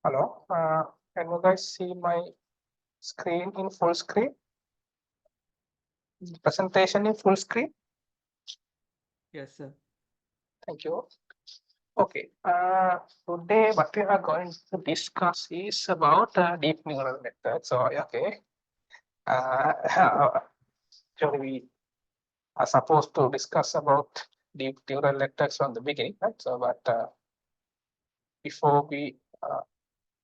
Hello, can you guys see my screen in full screen? Presentation in full screen? Yes, sir. Thank you. Okay, today what we are going to discuss is about deep neural networks. So, okay, uh, actually we are supposed to discuss about deep neural networks from the beginning, right? So, but before we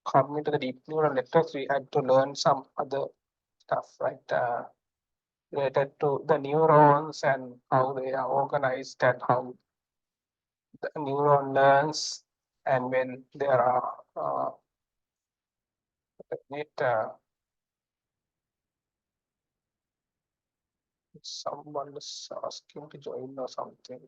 come into the deep neural networks, we had to learn some other stuff, right? Related to the neurons and how they are organized and how the neuron learns, and when there are it, someone is asking to join or something.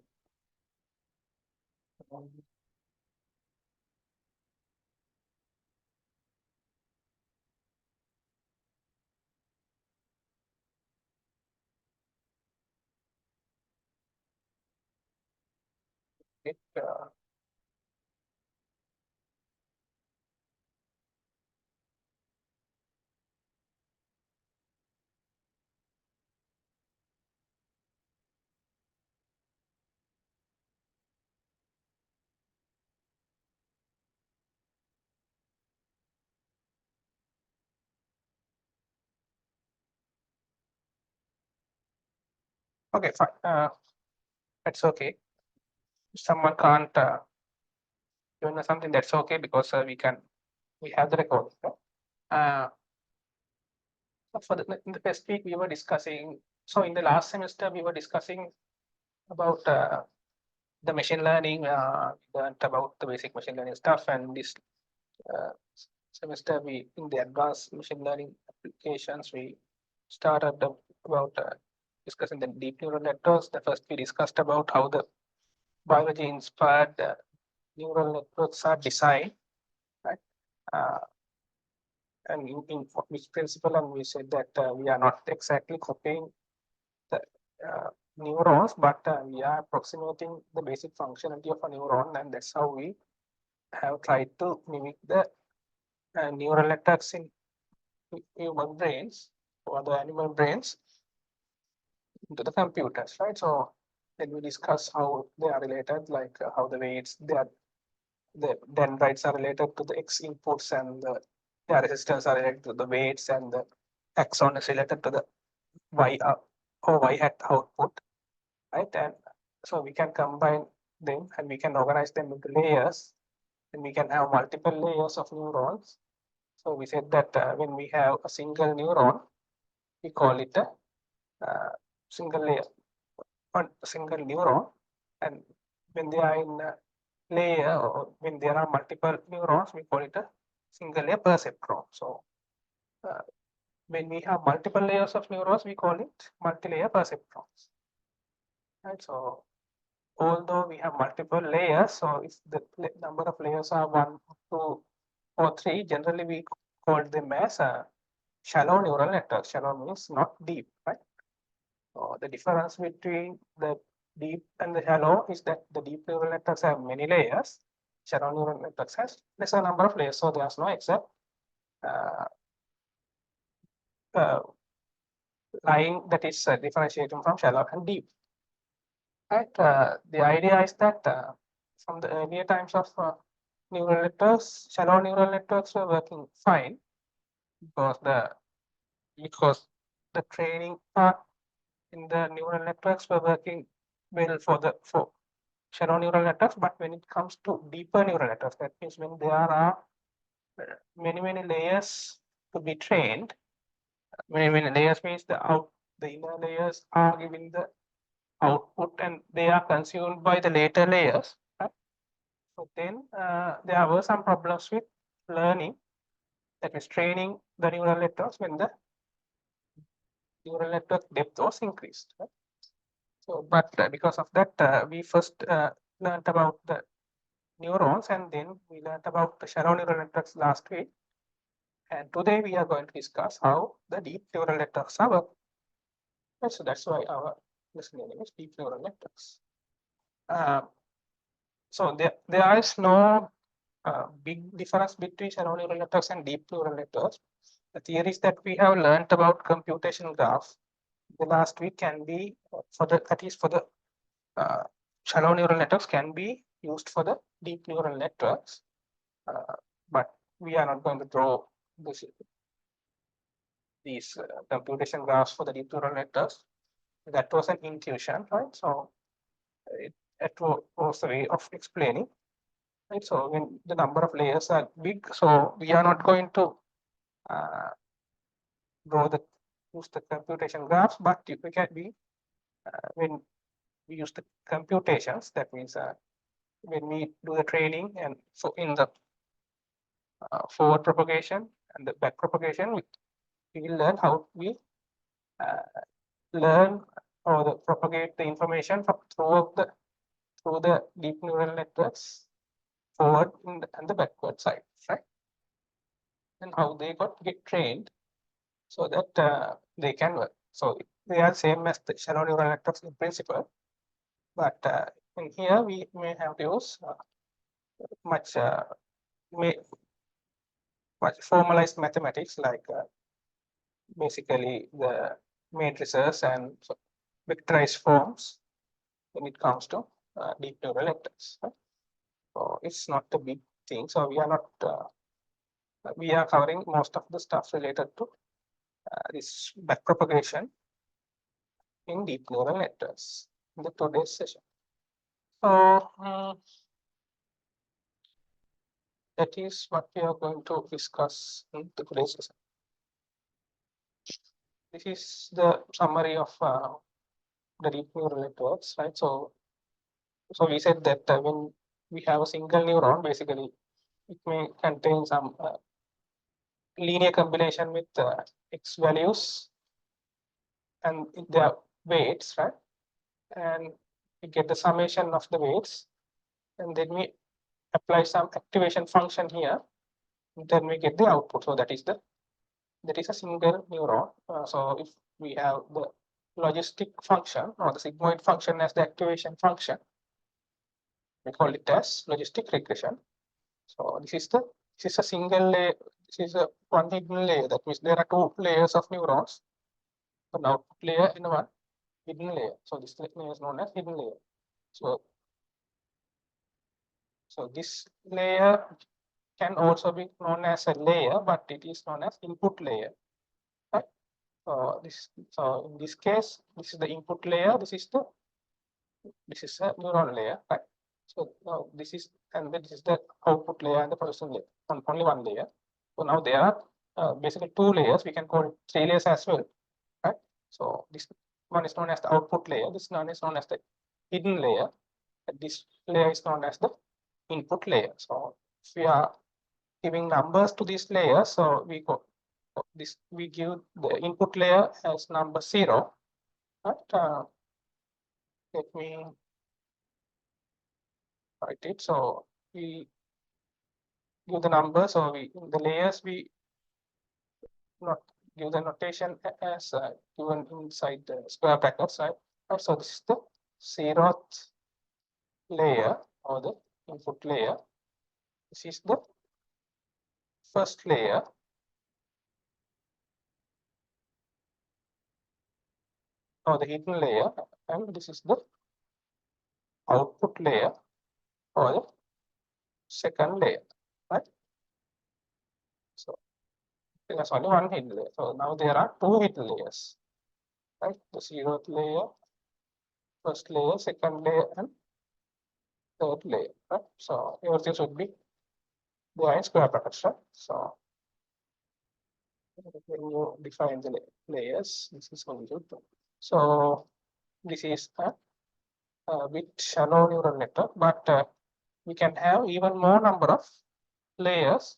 It, okay, fine. That's okay. If someone can't join or something, that's okay, because we have the recording. Uh, for in the first week we were discussing. So in the last semester we were discussing about the machine learning. We learned about the basic machine learning stuff, and this uh, semester we in the advanced machine learning applications we started about discussing the deep neural networks. The first we discussed about how the biology inspired neural networks are designed, right? Uh, and in which principle, and we said that we are not exactly copying the neurons, but we are approximating the basic functionality of a neuron, and that's how we have tried to mimic the neural networks in human brains or the animal brains into the computers, right? So then we discuss how they are related, like how the weights, the dendrites are related to the X inputs, and their resistors are related to the weights, and the axon is related to the Y or Y hat output, right? And so we can combine them and we can organize them into layers, and we can have multiple layers of neurons. So we said that when we have a single neuron, we call it a single layer, one single neuron, and when they are in a layer, or when there are multiple neurons, we call it a single layer perceptron. So uh, when we have multiple layers of neurons, we call it multi-layer perceptrons, right? So although we have multiple layers, so if the number of layers are 1, 2, or 3, generally we call them as shallow neural networks. Shallow means not deep, right? So the difference between the deep and the shallow is that the deep neural networks have many layers. Shallow neural networks has lesser number of layers, so there's no exact uh, uh, line that is differentiating from shallow and deep. Right? The idea is that from the earlier times of neural networks, shallow neural networks were working fine, because the training part in the neural networks were working well for shallow neural networks. But when it comes to deeper neural networks, that means when there are many layers to be trained. Many layers means the inner layers are giving the output, and they are consumed by the later layers. Right? So then there were some problems with learning, that is training the neural networks, when the neural network depth was increased. Right? So, but because of that, we first learned about the neurons, and then we learned about the shallow neural networks last week. And today we are going to discuss how the deep neural networks are working. So that's why our lesson name is deep neural networks. Uh, so there is no big difference between shallow neural networks and deep neural networks. The theories that we have learned about computation graph the last week can be for the, at least for the shallow neural networks can be used for the deep neural networks. But we are not going to draw these computation graphs for the deep neural networks. That was an intuition, right? So it was a way of explaining. Right, so when the number of layers are big, so we are not going to use the computation graphs, but we can be when we use the computations, that means when we do the training, and so in the forward propagation and the back propagation, we will learn how we learn or propagate the information from through the deep neural networks forward and the backward side, right? And how they get trained so that they can work. So they are same as the shallow neural networks in principle, but in here we may have to use much formalized mathematics, like basically the matrices and vectorized forms when it comes to deep neural networks. Right? So it's not a big thing. So we are not we are covering most of the stuff related to this backpropagation in deep neural networks in the today's session. So that is what we are going to discuss in today's session. This is the summary of the deep neural networks, right? So we said that when we have a single neuron, basically it may contain some linear combination with x values and their weights, right? And we get the summation of the weights, and then we apply some activation function here, then we get the output. So that is a single neuron. So if we have the logistic function or the sigmoid function as the activation function, we call it as logistic regression. So this is a single layer. This is a one hidden layer. That means there are two layers of neurons, an output layer and one hidden layer. So this layer is known as hidden layer. So this layer can also be known as a layer, but it is known as input layer. Right? So in this case, this is the input layer. This is a neuron layer. Right? So now this is the output layer and the processing layer. Only one layer. So now there are basically two layers. We can call it three layers as well. Right? So this one is known as the output layer. This one is known as the hidden layer. And this layer is known as the input layer. So if we are giving numbers to these layers, so we give the input layer as number 0. But let me write it. So we give the number. So the layers we not give the notation as given inside the square brackets, right? So this is the 0th layer or the input layer. This is the first layer. Or the hidden layer, and this is the output layer or the second layer, right? So there's only one hidden layer. So now there are two hidden layers, right? The 0th layer, first layer, second layer, and third layer, right? So everything should be behind square brackets, right? So when you define the layers, this is how you do. So this is a bit shallow neural network, but we can have even more number of layers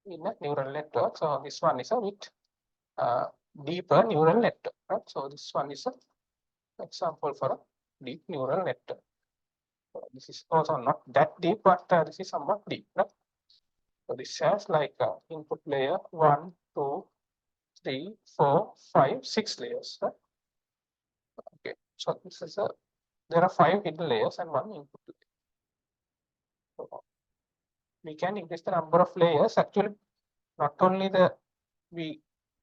in a neural network. So this one is a bit deeper neural network, right? So this one is an example for a deep neural network. So this is also not that deep, but this is somewhat deep, right? So this has like input layer 1, 2, 3, 4, 5, 6 layers, right? Okay, so this is there are 5 hidden layers and 1 input layer. So we can increase the number of layers. Actually, not only the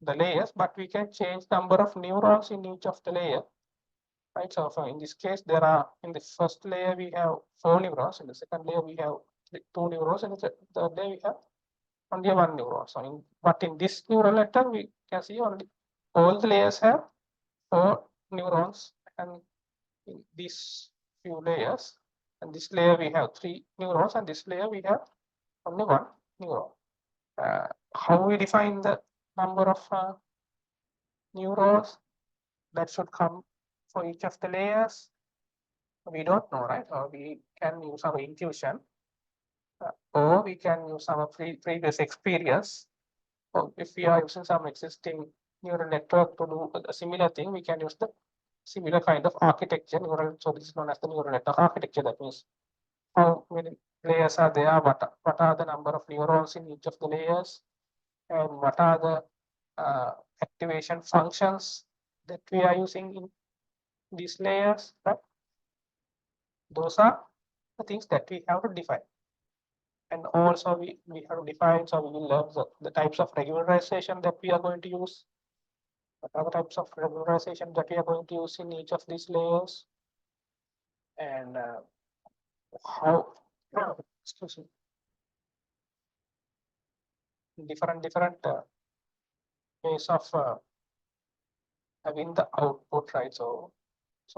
layers, but we can change number of neurons in each of the layer. Right. So in this case, there are in the first layer we have 4 neurons. In the second layer we have 2 neurons. In the third layer we have only 1 neuron. So but in this neural network we can see only all the layers have 4 neurons, and in these few layers, and this layer we have 3 neurons, and this layer we have only 1 neuron. How we define the number of neurons that should come for each of the layers? We don't know, right? Or we can use our intuition, or we can use our previous experience. Or if we are using some existing neural network to do a similar thing, we can use the similar kind of architecture. So this is known as the neural network architecture. That means how many layers are there, what are the number of neurons in each of the layers, and what are the activation functions that we are using in these layers, right? Those are the things that we have to define. And also we have to define, so we will learn the types of regularization that we are going to use. What are the types of regularization that we are going to use in each of these layers? And how, excuse me, different ways of having the output, right? So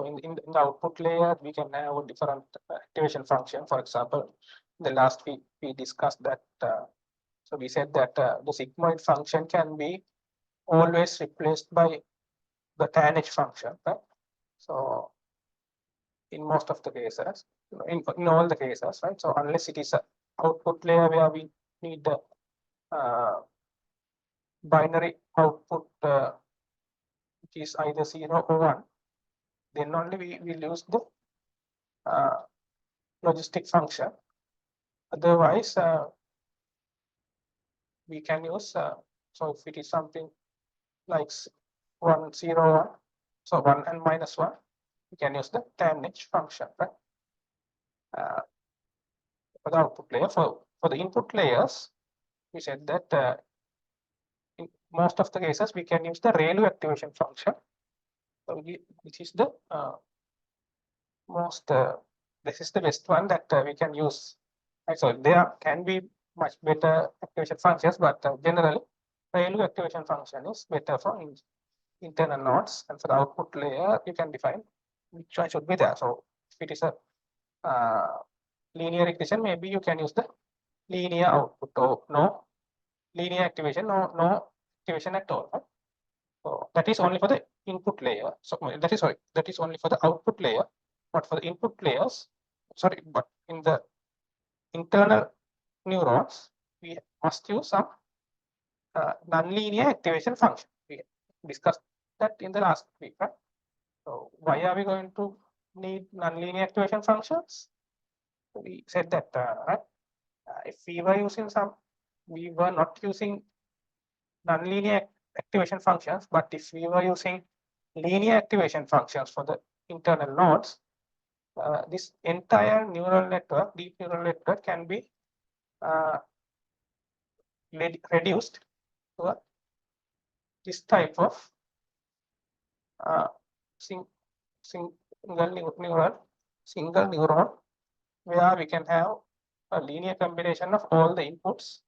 in the output layer, we can have a different activation function. For example, the last week we discussed that. So we said that the sigmoid function can be always replaced by the tanh function, right? So in most of the cases, in all the cases, right? So unless it is a output layer where we need the binary output, which is either 0 or 1, then only we will use the logistic function. Otherwise, we can use, so if it is something like 1, 0, 1, so 1 and minus 1, we can use the tanh function, right? For the output layer. For the input layers, we said that in most of the cases we can use the ReLU activation function. So which is the this is the best one that we can use. Right? So there can be much better activation functions, but generally ReLU activation function is better for internal nodes, and for the output layer you can define which one should be there. So if it is a linear regression, maybe you can use the linear output, or no linear activation, no activation at all. Right? So that is only for the input layer. So that is only for the output layer. But for the input layers, but in the internal neurons, we must use some nonlinear activation function. We discussed that in the last week, right? So why are we going to need nonlinear activation functions? We said that right? If we were not using nonlinear activation functions, but if we were using linear activation functions for the internal nodes, this entire neural network, deep neural network, can be reduced to this type of single neuron, where we can have a linear combination of all the inputs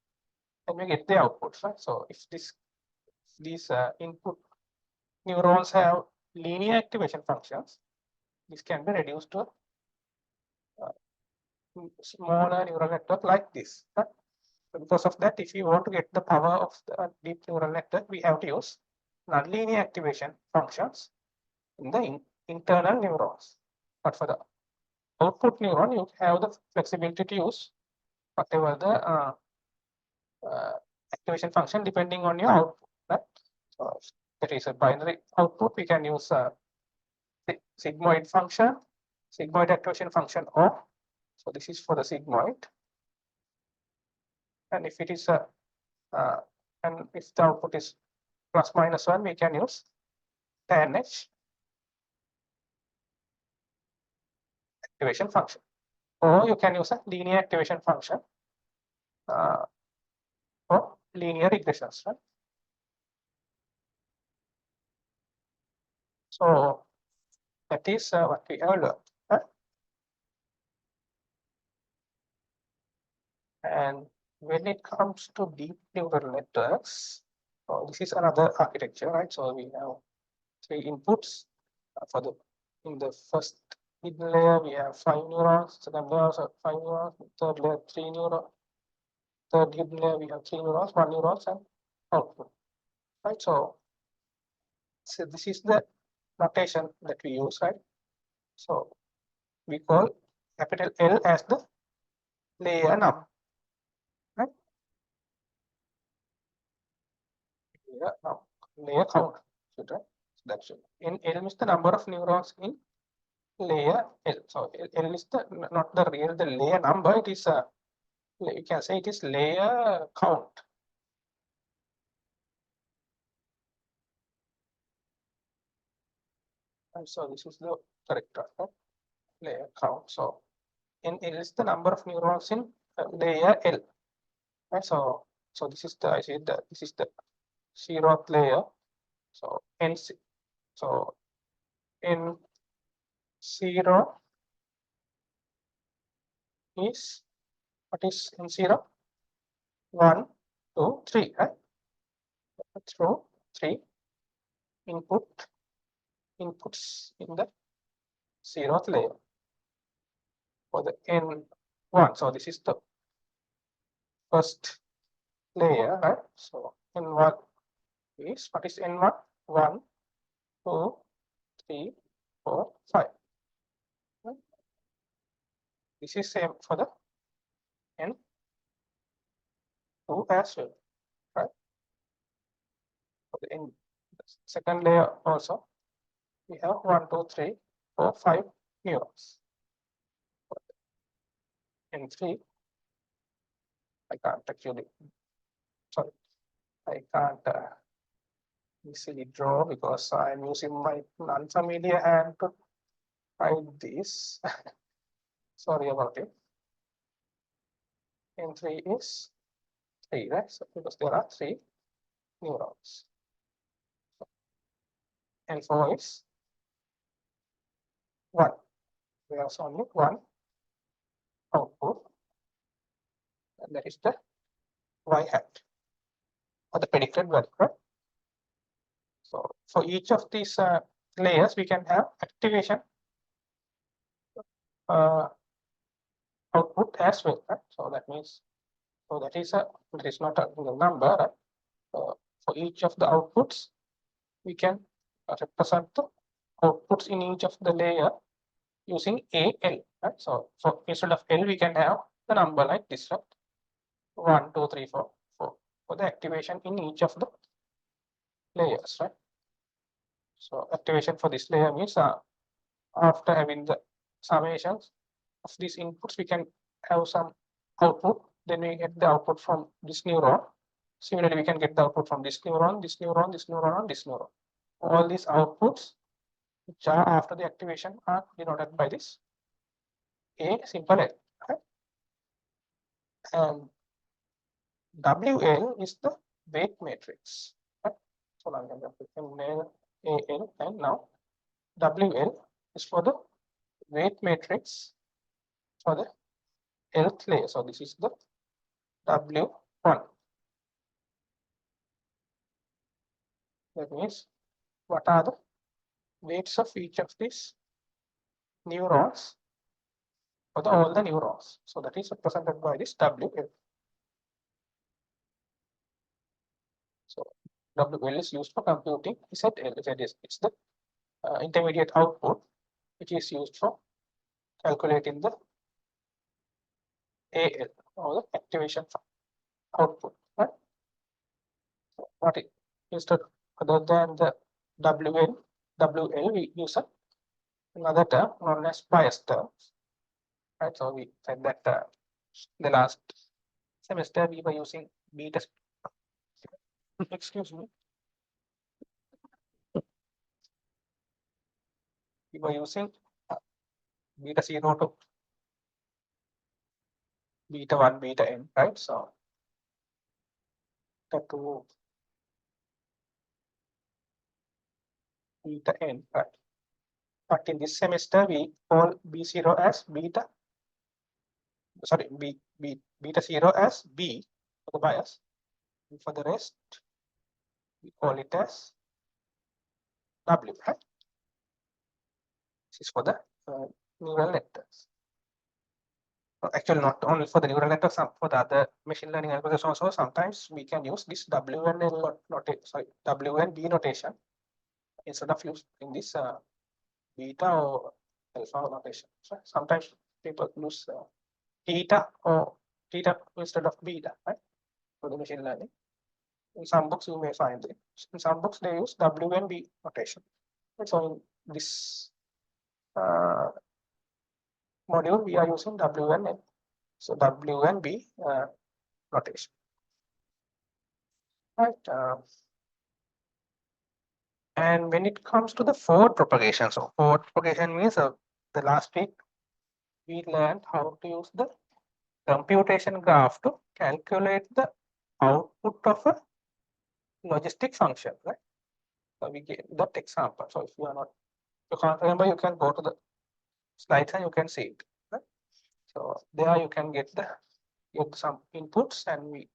and we get the outputs. Right? So if these input neurons have linear activation functions, this can be reduced to a smaller neural network like this. Right? Because of that, if you want to get the power of the deep neural network, we have to use nonlinear activation functions in the internal neurons. But for the output neuron, you have the flexibility to use whatever the activation function depending on your output. Right? So if there is a binary output, we can use a sigmoid function, sigmoid activation function, or so this is for the sigmoid. And if it is a and if the output is plus minus 1, we can use tanh activation function, or you can use a linear activation function for linear regressions, right? So that is what we have learned. Right? And when it comes to deep neural networks, this is another architecture, right? So we have 3 inputs for the in the first hidden layer we have 5 neurons, second layer 5 neurons, third layer 3 neurons, third hidden layer we have 3 neurons, 1 neurons and output, right? So this is the notation that we use, right? So we call capital L as the layer number, right? Layer count, right? So that should in L is the number of neurons in layer L. So L is the not the real the layer number. It is a you can say it is layer count. And so this is the correct layer count. So in L is the number of neurons in layer L. Right? So this is the I said that this is the 0th layer. So N so N 0 is what is N 0? 1, 2, 3, right? Through 3 inputs in the 0th layer for the N1. So this is the first layer, right? So N1 is what is N1? 1, 2, 3, 4, 5. Right? This is same for the N2 as well, right? For the second layer also, we have 1, 2, 3, 4, 5 neurons. N3, I can't actually, sorry, I can't easily draw because I'm using my non-familiar hand to write this. Sorry about it. N3 is 3, right? So because there are 3 neurons. N4 is 1. There's only 1 output, and that is the y hat or the predicted value, right? So for each of these layers, we can have activation output as well, right? So that means, so that is not a real number, right? For each of the outputs, we can represent the outputs in each of the layer using AL, right? So instead of L, we can have the number like this, right? 1, 2, 3, 4, 4 for the activation in each of the layers, right? So activation for this layer means after having the summations of these inputs, we can have some output. Then we get the output from this neuron. Similarly, we can get the output from this neuron, this neuron, this neuron, and this neuron. All these outputs, which are after the activation, are denoted by this A simple L. Right? And WL is the weight matrix. Right? So now I'm going to put AL, and now WL is for the weight matrix for the Lth layer. So this is the W1. That means what are the weights of each of these neurons for all the neurons. So that is represented by this WL. So WL is used for computing ZL. It's the intermediate output which is used for calculating the AL or the activation output. Right? So what it instead other than the WL, we use another term known as bias term. Right? So we said that the last semester we were using beta. Excuse me. We were using beta 0 to beta 1, beta n, right? So beta 2, beta n, right? But in this semester, we call B0 as beta, sorry, beta 0 as B for the bias. And for the rest, we call it as W, right? This is for the neural networks. Actually, not only for the neural networks, for the other machine learning algorithms also, sometimes we can use this W and L notation, sorry, W and B notation instead of using this beta or alpha notation. So sometimes people use theta or theta instead of beta, right? For the machine learning. In some books you may find it. In some books they use W and B notation. And so in this module we are using W and N. So W and B notation. Right. And when it comes to the forward propagation, so forward propagation means the last week we learned how to use the computation graph to calculate the output of a logistic function, right? So we get that example. So if you are not, you can't remember, you can go to the slides and you can see it, right? So there you can get some inputs, and we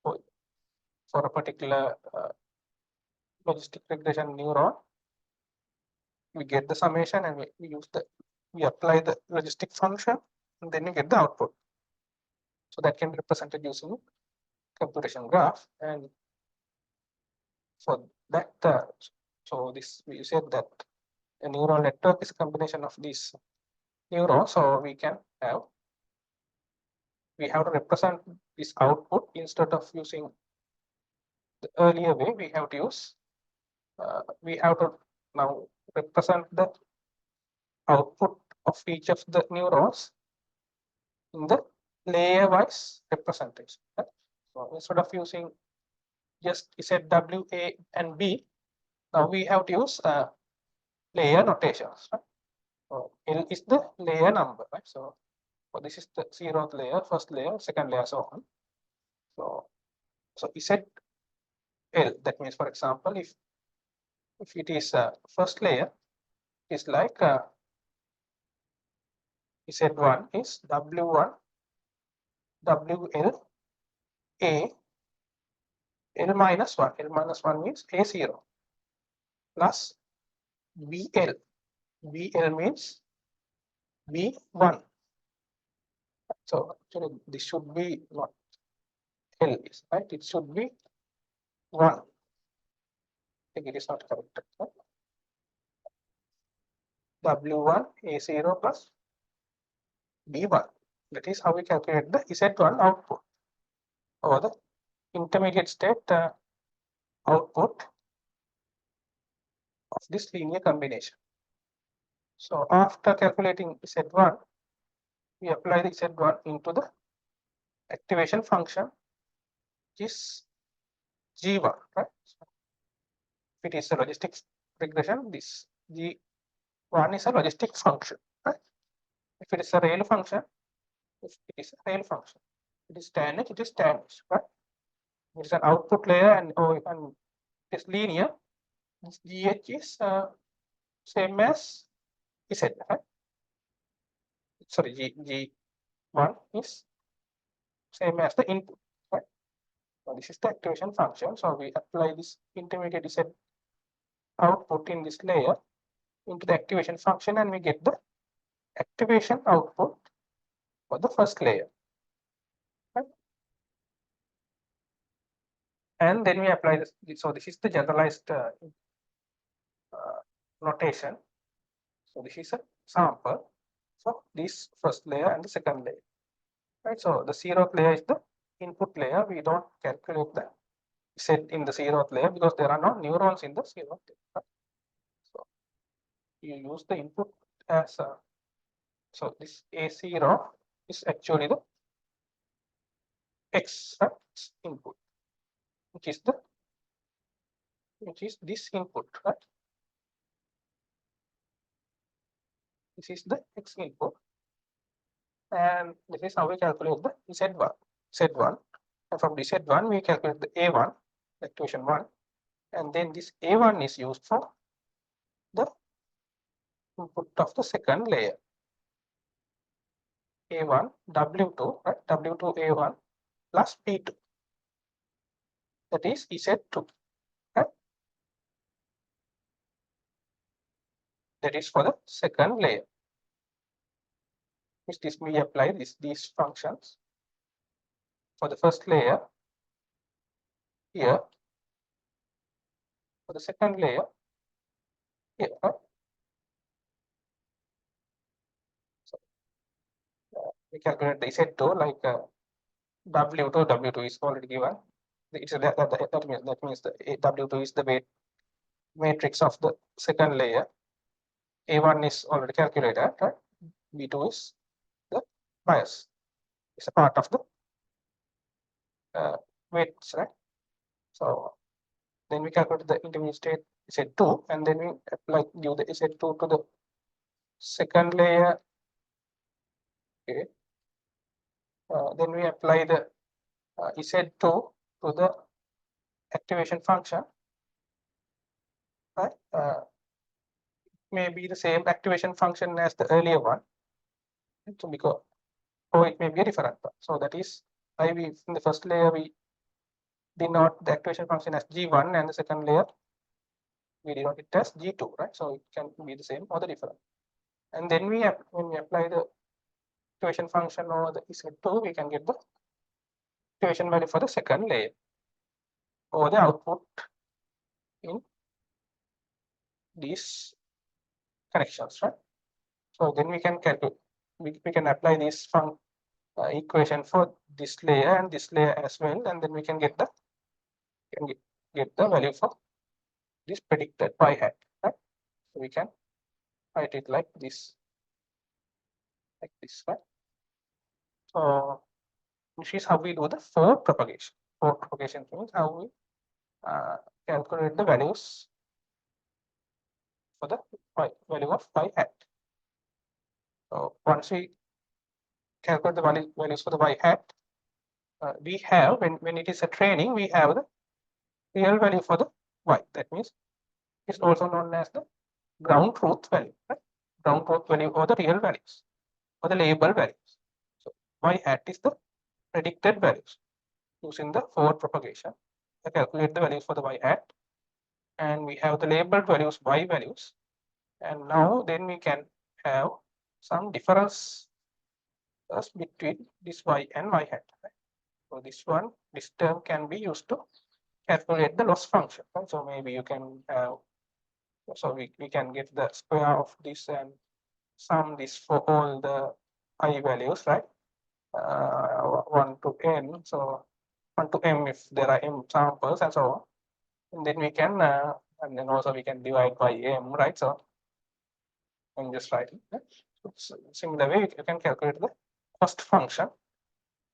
for a particular logistic regression neuron, we get the summation and we apply the logistic function, and then you get the output. So that can be represented using computation graph. And for that, so this we said that a neural network is a combination of these neurons. So we have to represent this output instead of using the earlier way. We have to use we have to now represent the output of each of the neurons in the layer wise representation. Right? So instead of using just ZW, A and B, now we have to use layer notations. Right? So L is the layer number, right? So this is the 0th layer, first layer, second layer, so on. So Z L, that means, for example, if it is first layer, is like Z1 is W1, WL, A, L minus 1. L minus 1 means A0 plus VL. VL means V1. So actually this should be not L, right? It should be 1. I think it is not correct. Right? W1 A0 plus B1. That is how we calculate the Z1 output, or the intermediate state output of this linear combination. So after calculating Z1, we apply the Z1 into the activation function, which is G1, right? If it is a logistic regression, this G1 is a logistic function, right? If it is a real function, if it is a real function, it is tan H, it is tan H, right? It is an output layer, and it is linear. GH is same as Z, right? Sorry, G1 is same as the input, right? So this is the activation function. So we apply this intermediate Z output in this layer into the activation function, and we get the activation output for the first layer. Right? And then we apply this. So this is the generalized notation. So this is a sample for this first layer and the second layer. Right. So the 0th layer is the input layer. We don't calculate the set in the 0th layer because there are no neurons in the 0th layer. Right? So you use the input as so this A0 is actually the X input, which is this input, right? This is the X input, and this is how we calculate the Z1. And from the Z1 we calculate the A1, activation 1, and then this A1 is used for the input of the second layer. A1 W2, right? W2 A1 plus P2, that is Z2, right? That is for the second layer. Which this we apply these functions for the first layer here, for the second layer here. So we calculate the Z2 like W2 is already given. It's that means the W2 is the weight matrix of the second layer. A1 is already calculated, right? B2 is the bias. It's a part of the weights, right? So then we calculate the intermediate state Z2, and then we apply give the Z2 to the second layer. Okay. Then we apply the Z2 to the activation function, right? May be the same activation function as the earlier one. So because or it may be a different one. So that is why we in the first layer we denote the activation function as G1, and the second layer we denote it as G2, right? So it can be the same or the different. And then when we apply the activation function over the Z2, we can get the activation value for the second layer or the output in these connections, right? So then we can calculate, we can apply this equation for this layer and this layer as well, and then we can get the value for this predicted y hat, right? So we can write it like this, right? So this is how we do the forward propagation. Forward propagation means how we calculate the values for the value of y hat. So once we calculate the values for the y hat, we have when it is a training, we have the real value for the y. That means it's also known as the ground truth value, right? Ground truth value or the real values or the label values. So y hat is the predicted values using the forward propagation. I calculate the values for the y hat, and we have the labeled values y values, and now then we can have some difference between this y and y hat. Right? So this term can be used to calculate the loss function. Right? So maybe you can have, so we can get the square of this and sum this for all the I values, right? 1 to n, so 1 to m if there are m samples and so on. And then we can, and then also we can divide by m, right? So I'm just writing. So similar way, you can calculate the cost function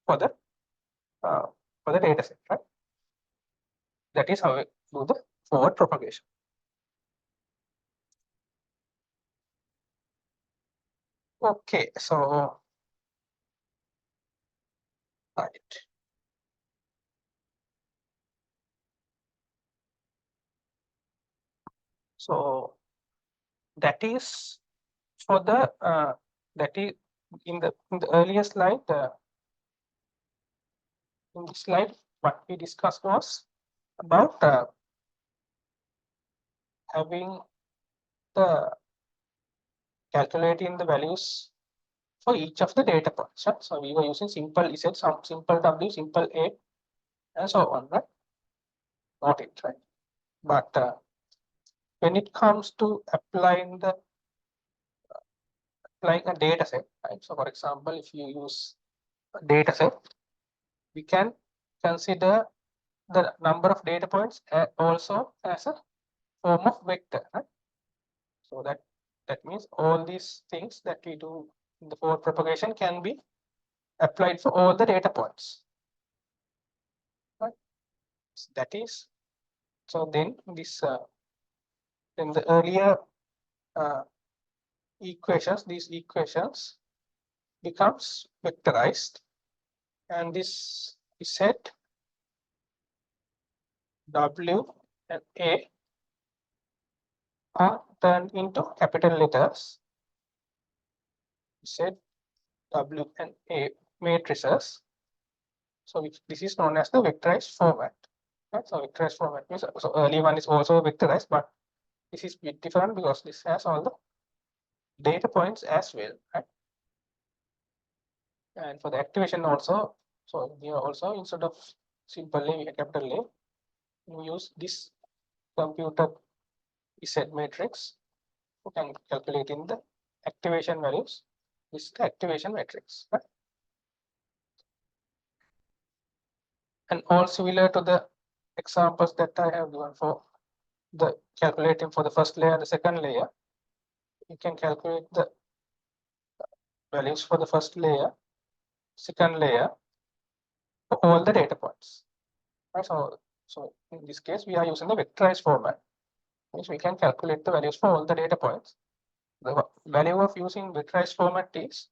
for the data set, right? That is how we do the forward propagation. Okay, so right. So that is for the that is in the earlier slide. In this slide, what we discussed was about having the calculating the values for each of the data points. Right? So we were using simple Z, some simple W, simple A, and so on, right? Not it, right? But when it comes to applying a data set, right? So for example, if you use a data set, we can consider the number of data points also as a form of vector, right? So that means all these things that we do in the forward propagation can be applied for all the data points, right? So that is, so then this in the earlier equations, these equations becomes vectorized, and this Z, W, and A are turned into capital letters Z, W, and A matrices. So this is known as the vectorized format. Right? So vectorized format means, so early one is also vectorized, but this is bit different because this has all the data points as well. Right? And for the activation also, so here also instead of simply capital A, we use this computer Z matrix. You can calculate in the activation values. This is the activation matrix. Right? And all similar to the examples that I have given for the calculating for the first layer and the second layer. You can calculate the values for the first layer, second layer, for all the data points. Right? So in this case, we are using the vectorized format, which we can calculate the values for all the data points. The value of using vectorized format is,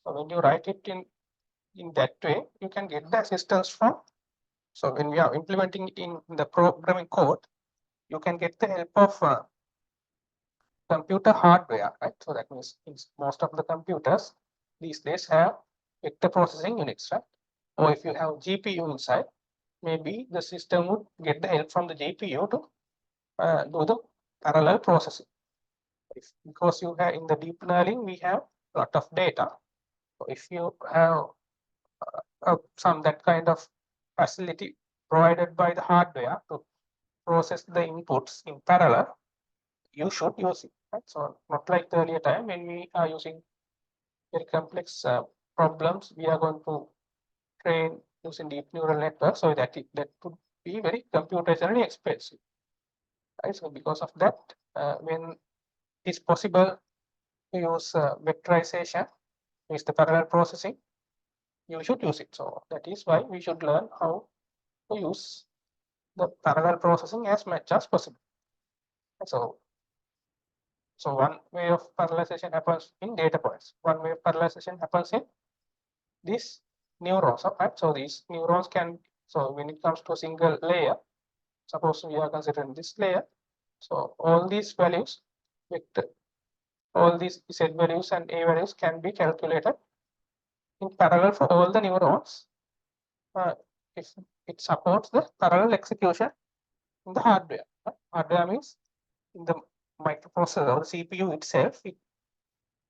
so when you write it in that way, you can get the assistance from. So when we are implementing it in the programming code, you can get the help of computer hardware, right? So that means most of the computers these days have vector processing units, right? Or if you have GPU inside, maybe the system would get the help from the GPU to do the parallel processing. Because you have in the deep learning, we have a lot of data. So if you have some that kind of facility provided by the hardware to process the inputs in parallel, you should use it. Right? So not like the earlier time when we are using very complex problems, we are going to train using deep neural network, so that would be very computationally expensive. Right? So because of that, when it's possible to use vectorization, is the parallel processing, you should use it. So that is why we should learn how to use the parallel processing as much as possible. So one way of parallelization happens in data points. One way of parallelization happens in these neurons. Right? So these neurons can, so when it comes to a single layer, suppose we are considering this layer, so all these values, vector, all these Z values and A values can be calculated in parallel for all the neurons if it supports the parallel execution in the hardware. Hardware means in the microprocessor or the CPU itself,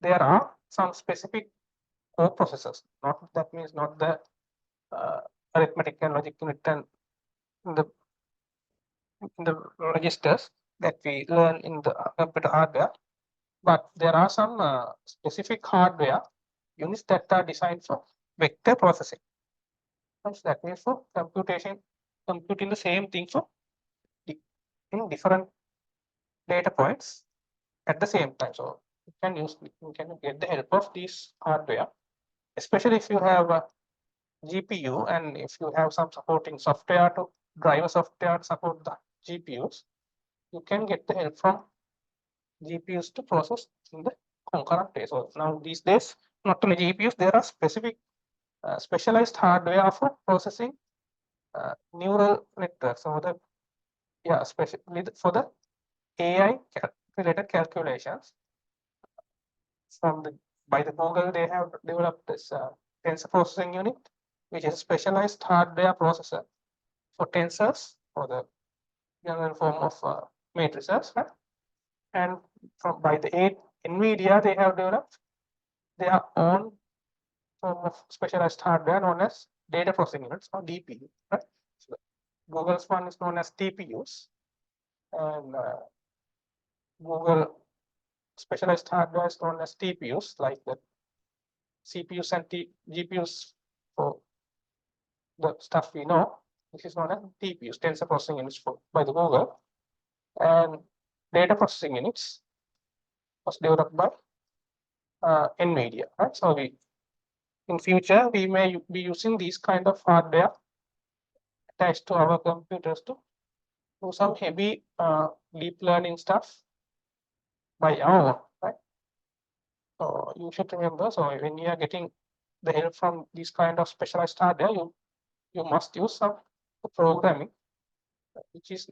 there are some specific co-processors. That means not the arithmetic and logic unit and the registers that we learn in the computer hardware, but there are some specific hardware units that are designed for vector processing. So that means for computing the same thing for in different data points at the same time. So you can get the help of this hardware, especially if you have a GPU and if you have some supporting software to driver software to support the GPUs, you can get the help from GPUs to process in the concurrent way. So now these days, not only GPUs, there are specific specialized hardware for processing neural networks. So especially for the AI related calculations. By the Google, they have developed this tensor processing unit, which is a specialized hardware processor for tensors or the general form of matrices. Right? And by the NVIDIA, they have developed their own form of specialized hardware known as data processing units or DPU. Right? So Google's one is known as TPUs, and Google specialized hardware is known as TPUs, like the CPUs and GPUs for the stuff we know. This is known as TPUs, tensor processing units by the Google, and data processing units was developed by NVIDIA. Right? So in future we may be using these kind of hardware attached to our computers to do some heavy deep learning stuff by our own. Right? So you should remember, so when you are getting the help from this kind of specialized hardware, you must use some programming, which is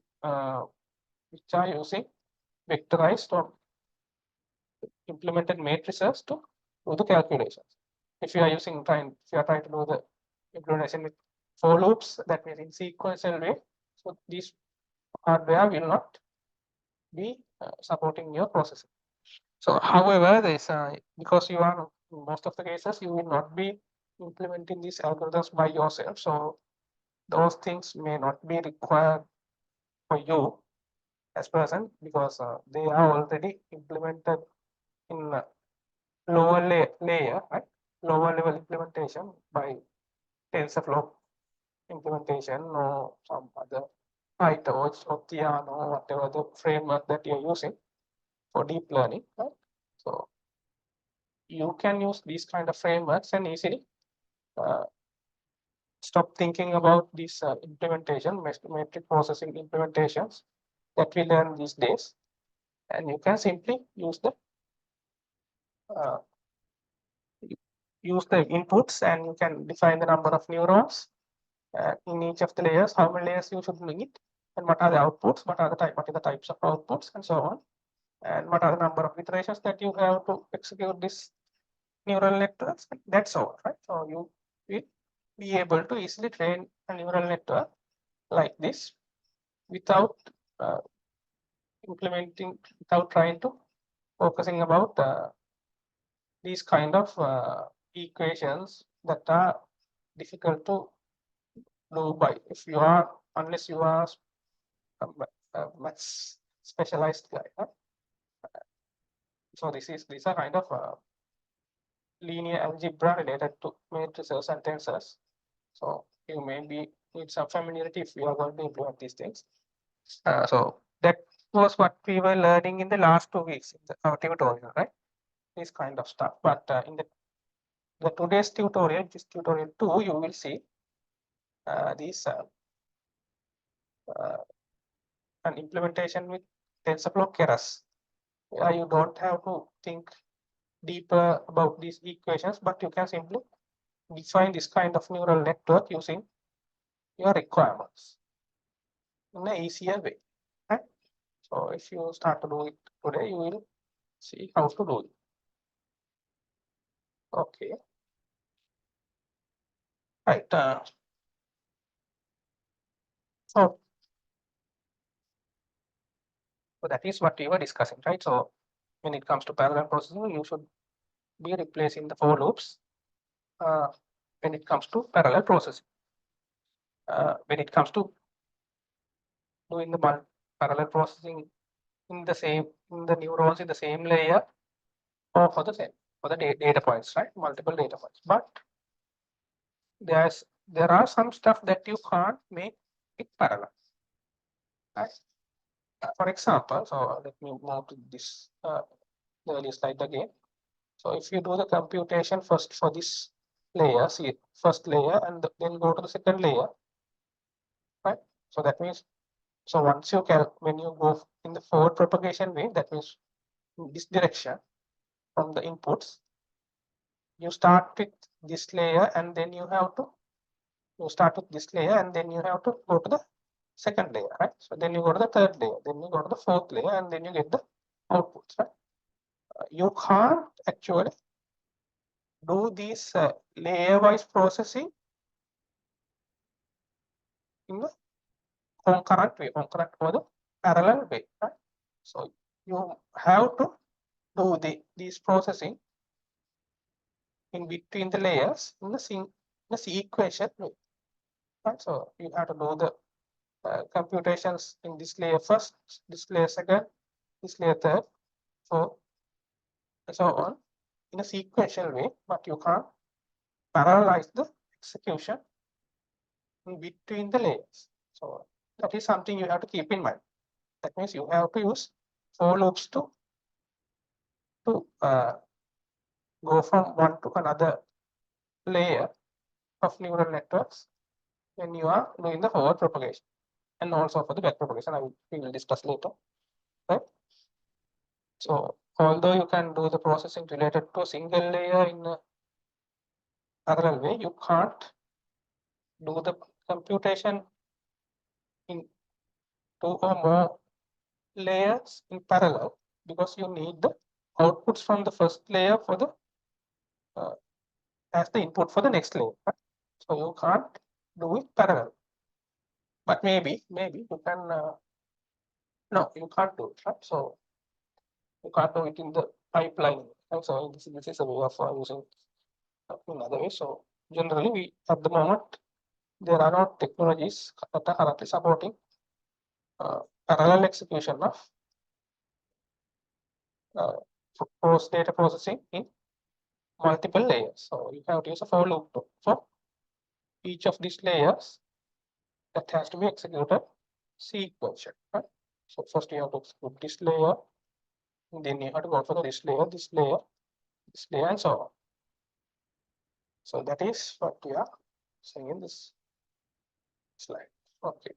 which are using vectorized or implemented matrices to do the calculations. If you are trying to do the implementation with for loops, that means in sequential way, so this hardware will not be supporting your processing. So however, this because you are most of the cases you will not be implementing these algorithms by yourself, so those things may not be required for you as person, because they are already implemented in lower layer, right? Lower level implementation by TensorFlow implementation or some other PyTorch or Theano, whatever the framework that you're using for deep learning, right? So you can use these kind of frameworks and easily stop thinking about these implementation, metric processing implementations that we learn these days, and you can simply use the inputs, and you can define the number of neurons in each of the layers, how many layers you should need, and what are the outputs, what are the types of outputs, and so on, and what are the number of iterations that you have to execute this neural networks. That's all, right? So you will be able to easily train a neural network like this without without trying to focusing about these kind of equations that are difficult to do by if you are unless you are a much specialized guy. Huh? So these are kind of linear algebra related to matrices and tensors. So you may need some familiarity if you are going to implement these things. So that was what we were learning in the last 2 weeks in our tutorial, right? This kind of stuff. But in the today's tutorial, this tutorial 2, you will see these an implementation with TensorFlow Keras. You don't have to think deeper about these equations, but you can simply define this kind of neural network using your requirements in an easier way. Right? So if you start to do it today, you will see how to do it. Okay. Right. So that is what we were discussing, right? So when it comes to parallel processing, you should be replacing the for loops when it comes to parallel processing. When it comes to doing the parallel processing in the neurons in the same layer, or for the data points, right? Multiple data points. But there are some stuff that you can't make it parallel. Right? For example, so let me move to this the earlier slide again. So if you do the computation first for this layer, see first layer, and then go to the second layer, right? So that means, so once you when you go in the forward propagation way, that means in this direction from the inputs, you start with this layer, and then you start with this layer, and then you have to go to the second layer, right? So then you go to the third layer, then you go to the fourth layer, and then you get the outputs, right? You can't actually do this layer-wise processing in the concurrent or the parallel way, right? So you have to do these processing in between the layers in the sequential way, right? So you have to do the computations in this layer first, this layer second, this layer third, fourth, and so on in a sequential way, but you can't parallelize the execution in between the layers. So that is something you have to keep in mind. That means you have to use for loops to go from one to another layer of neural networks when you are doing the forward propagation, and also for the back propagation. We will discuss later, right? So although you can do the processing related to a single layer in a parallel way, you can't do the computation in two or more layers in parallel because you need the outputs from the first layer for the as the input for the next layer. Right? So you can't do it parallel. But maybe you can. No, you can't do it. Right? So you can't do it in the pipeline. Right? So this is a way of using another way. So generally, we at the moment there are not technologies that are currently supporting parallel execution of data processing in multiple layers. So you have to use a for loop for each of these layers that has to be executed sequentially. Right? So first you have to execute this layer, and then you have to go for this layer, this layer, this layer, and so on. So that is what we are saying in this slide. Okay.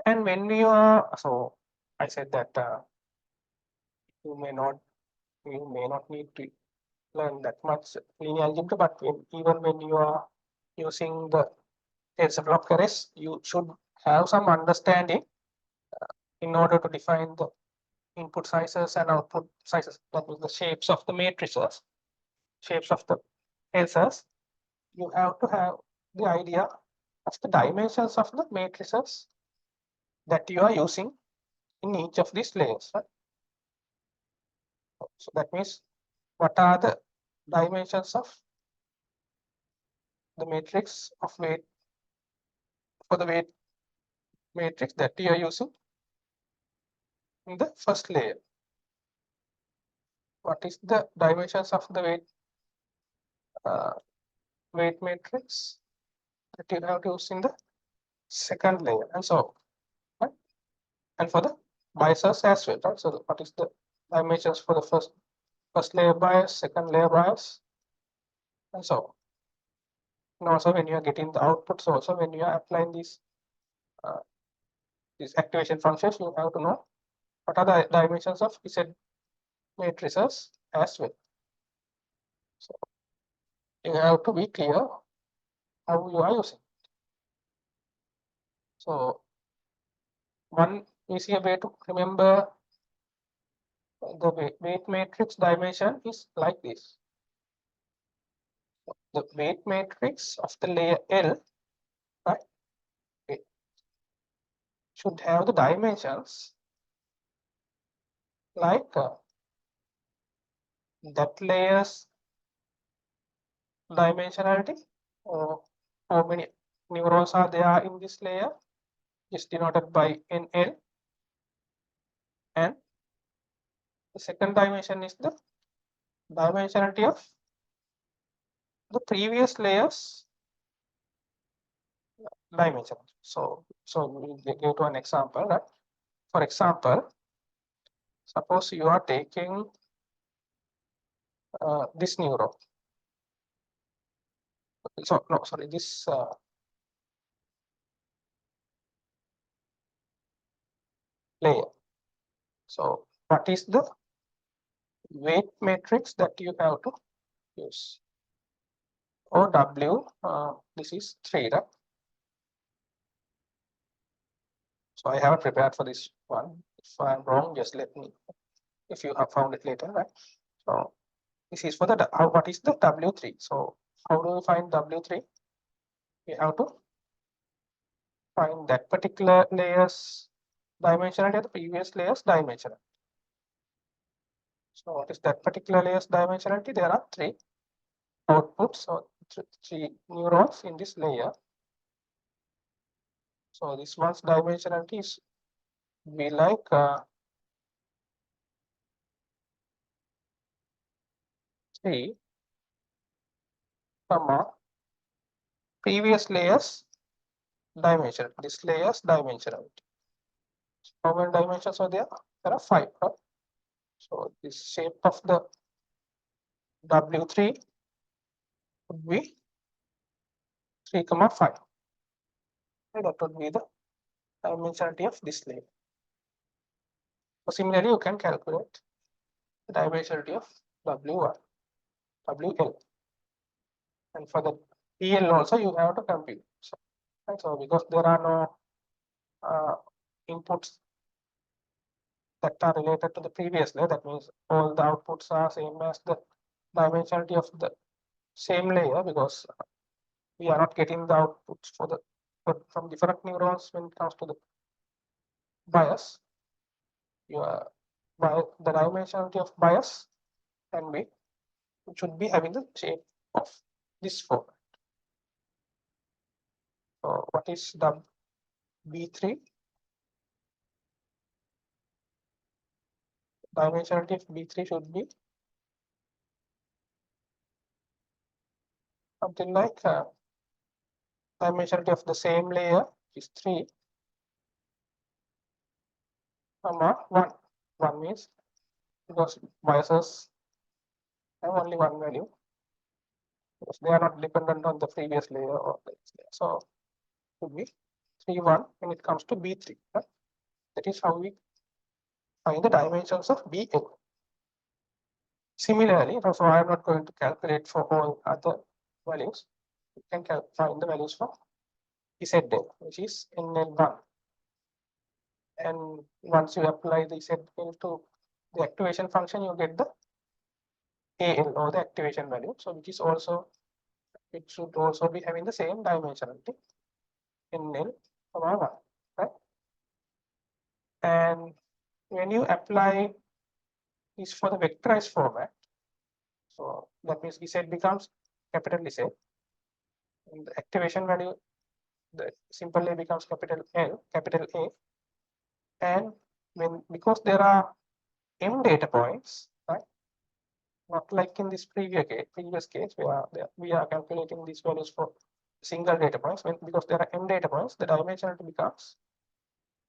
And when we are, so I said that you may not need to learn that much linear algebra, but even when you are using the TensorFlow arrays, you should have some understanding in order to define the input sizes and output sizes, that is the shapes of the matrices, shapes of the tensors. You have to have the idea of the dimensions of the matrices that you are using in each of these layers. Right? So that means what are the dimensions of the matrix of weight for the weight matrix that you are using in the first layer. What is the dimensions of the weight matrix that you have to use in the second layer, and so on. Right? And for the biases as well. Right? So what is the dimensions for the first layer bias, second layer bias, and so on. And also when you are getting the outputs, also when you are applying these activation functions, you have to know what are the dimensions of Z matrices as well. So you have to be clear how you are using. So one easier way to remember the weight matrix dimension is like this. The weight matrix of the layer L, right, should have the dimensions like that layer's dimensionality, or how many neurons are there in this layer, is denoted by NL, and the second dimension is the dimensionality of the previous layers dimension. So we'll go to an example. Right? For example, suppose you are taking this neuron. So no, sorry, this layer. So what is the weight matrix that you have to use? Or W, this is 3, right? So I haven't prepared for this one. If I'm wrong, just let me, if you have found it later, right? So this is for the, what is the W3? So how do you find W3? You have to find that particular layer's dimensionality of the previous layer's dimensionality. So what is that particular layer's dimensionality? There are 3 outputs, or 3 neurons in this layer. So this one's dimensionality is be like 3, comma, previous layers dimension. This layer's dimensionality. How many dimensions are there? There are 5. Right? So this shape of the W3 would be 3, 5. Okay, that would be the dimensionality of this layer. So similarly, you can calculate the dimensionality of W1, WL, and for the PL also you have to compute. So, right, so because there are no inputs that are related to the previous layer, that means all the outputs are same as the dimensionality of the same layer, because we are not getting the outputs from different neurons when it comes to the bias. Your the dimensionality of bias can be, it should be having the shape of this format. So what is the B3? Dimensionality of B3 should be something like dimensionality of the same layer is 3, comma 1. 1 means because biases have only one value, because they are not dependent on the previous layer or the next layer. So it would be 3, 1 when it comes to B3. Right? That is how we find the dimensions of BL. Similarly, so I am not going to calculate for all other values. You can find the values for ZL, which is NL1. And once you apply the ZL to the activation function, you get the AL, or the activation value. So which is also, it should also be having the same dimensionality, NL, 1, right? And when you apply this for the vectorized format, so that means Z becomes capital Z, and the activation value, the simple A becomes capital L, capital A, and when, because there are m data points, right? Not like in this previous case where we are calculating these values for single data points. Because there are m data points, the dimensionality becomes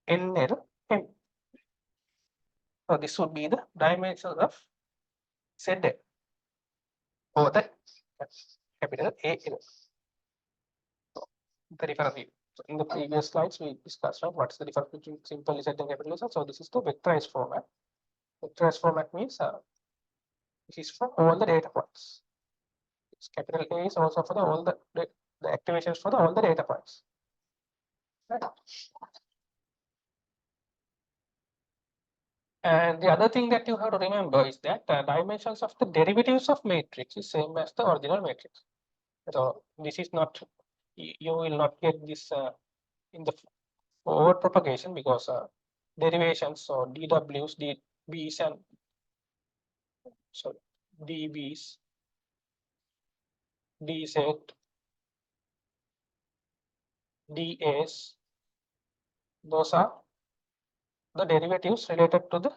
NL m. So this would be the dimensions of ZL or the capital AL. So the difference. So in the previous slides, we discussed what's the difference between simple Z and capital Z. So this is the vectorized format. Vectorized format means this is for all the data points. It's capital A is also for all the activations for all the data points. Right. And the other thing that you have to remember is that dimensions of the derivatives of matrix is same as the original matrix. So this is not, you will not get this in the forward propagation, because derivations or dWs, dBs and dBs, dz, dAs, those are the derivatives related to the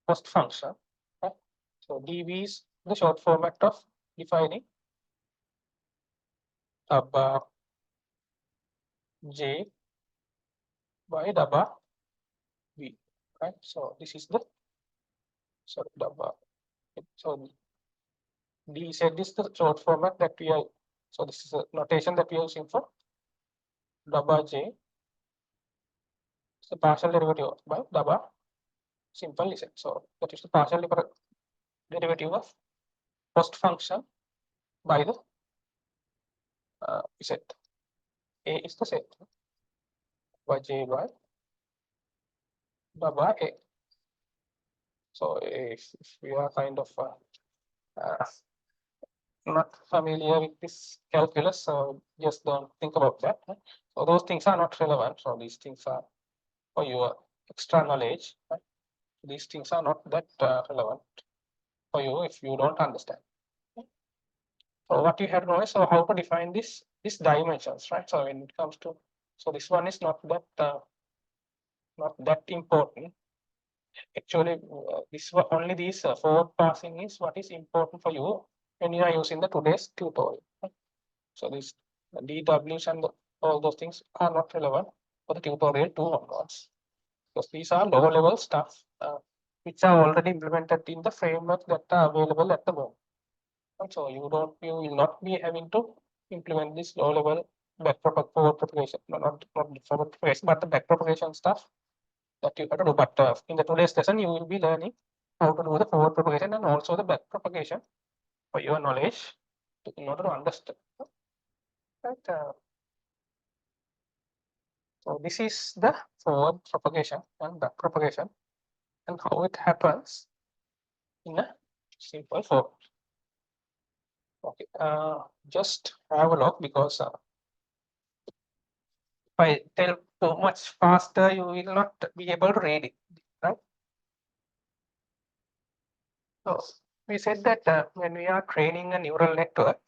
first function. Right? So dB is the short format of defining dabba j by dabba v. Right? So this is the dabba. So dz is the short format that we are. So this is a notation that we are using for dabba j. It's the partial derivative by dabba simple z. So that is the partial derivative of first function by the z. A is the set by j by dabba a. So if we are kind of not familiar with this calculus, so just don't think about that. So those things are not relevant. So these things are for your extra knowledge. Right? These things are not that relevant for you if you don't understand. So what you have to know is how to define these dimensions, right? So when it comes to, so this one is not that important. Actually, this only these forward passing is what is important for you when you are using the today's tutorial. Right? So these DWs and all those things are not relevant for the tutorial 2 onwards, because these are lower level stuff which are already implemented in the framework that are available at the moment. And so you will not be having to implement this low level forward propagation, not forward propagation, but the back propagation stuff that you have to do. But in the today's lesson, you will be learning how to do the forward propagation and also the back propagation for your knowledge in order to understand. Right. So this is the forward propagation and back propagation and how it happens in a simple form. Okay, just have a look because if I tell too much faster, you will not be able to read it, right? So we said that when we are training a neural network,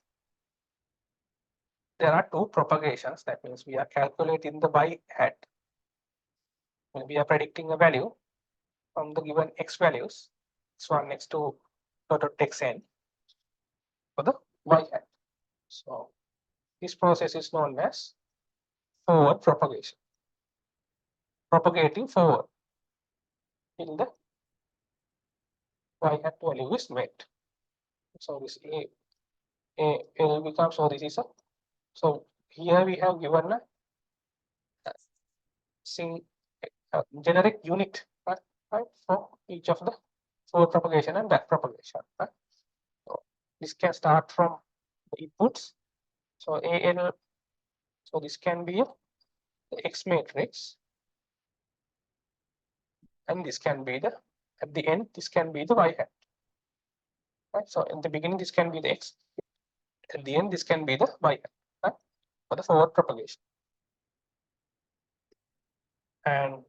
there are two propagations. That means we are calculating the y hat when we are predicting a value from the given x values, x1, x2, to xn for the y hat. So this process is known as forward propagation, propagating forward till the y hat value is met. So this a will become, so this is a, so here we have given a generic unit, right, for each of the forward propagation and back propagation, right? So this can start from the inputs. So AN, so this can be the X matrix, and this can be the, at the end, this can be the Y hat. Right? So in the beginning, this can be the X, at the end, this can be the Y hat, right? For the forward propagation. And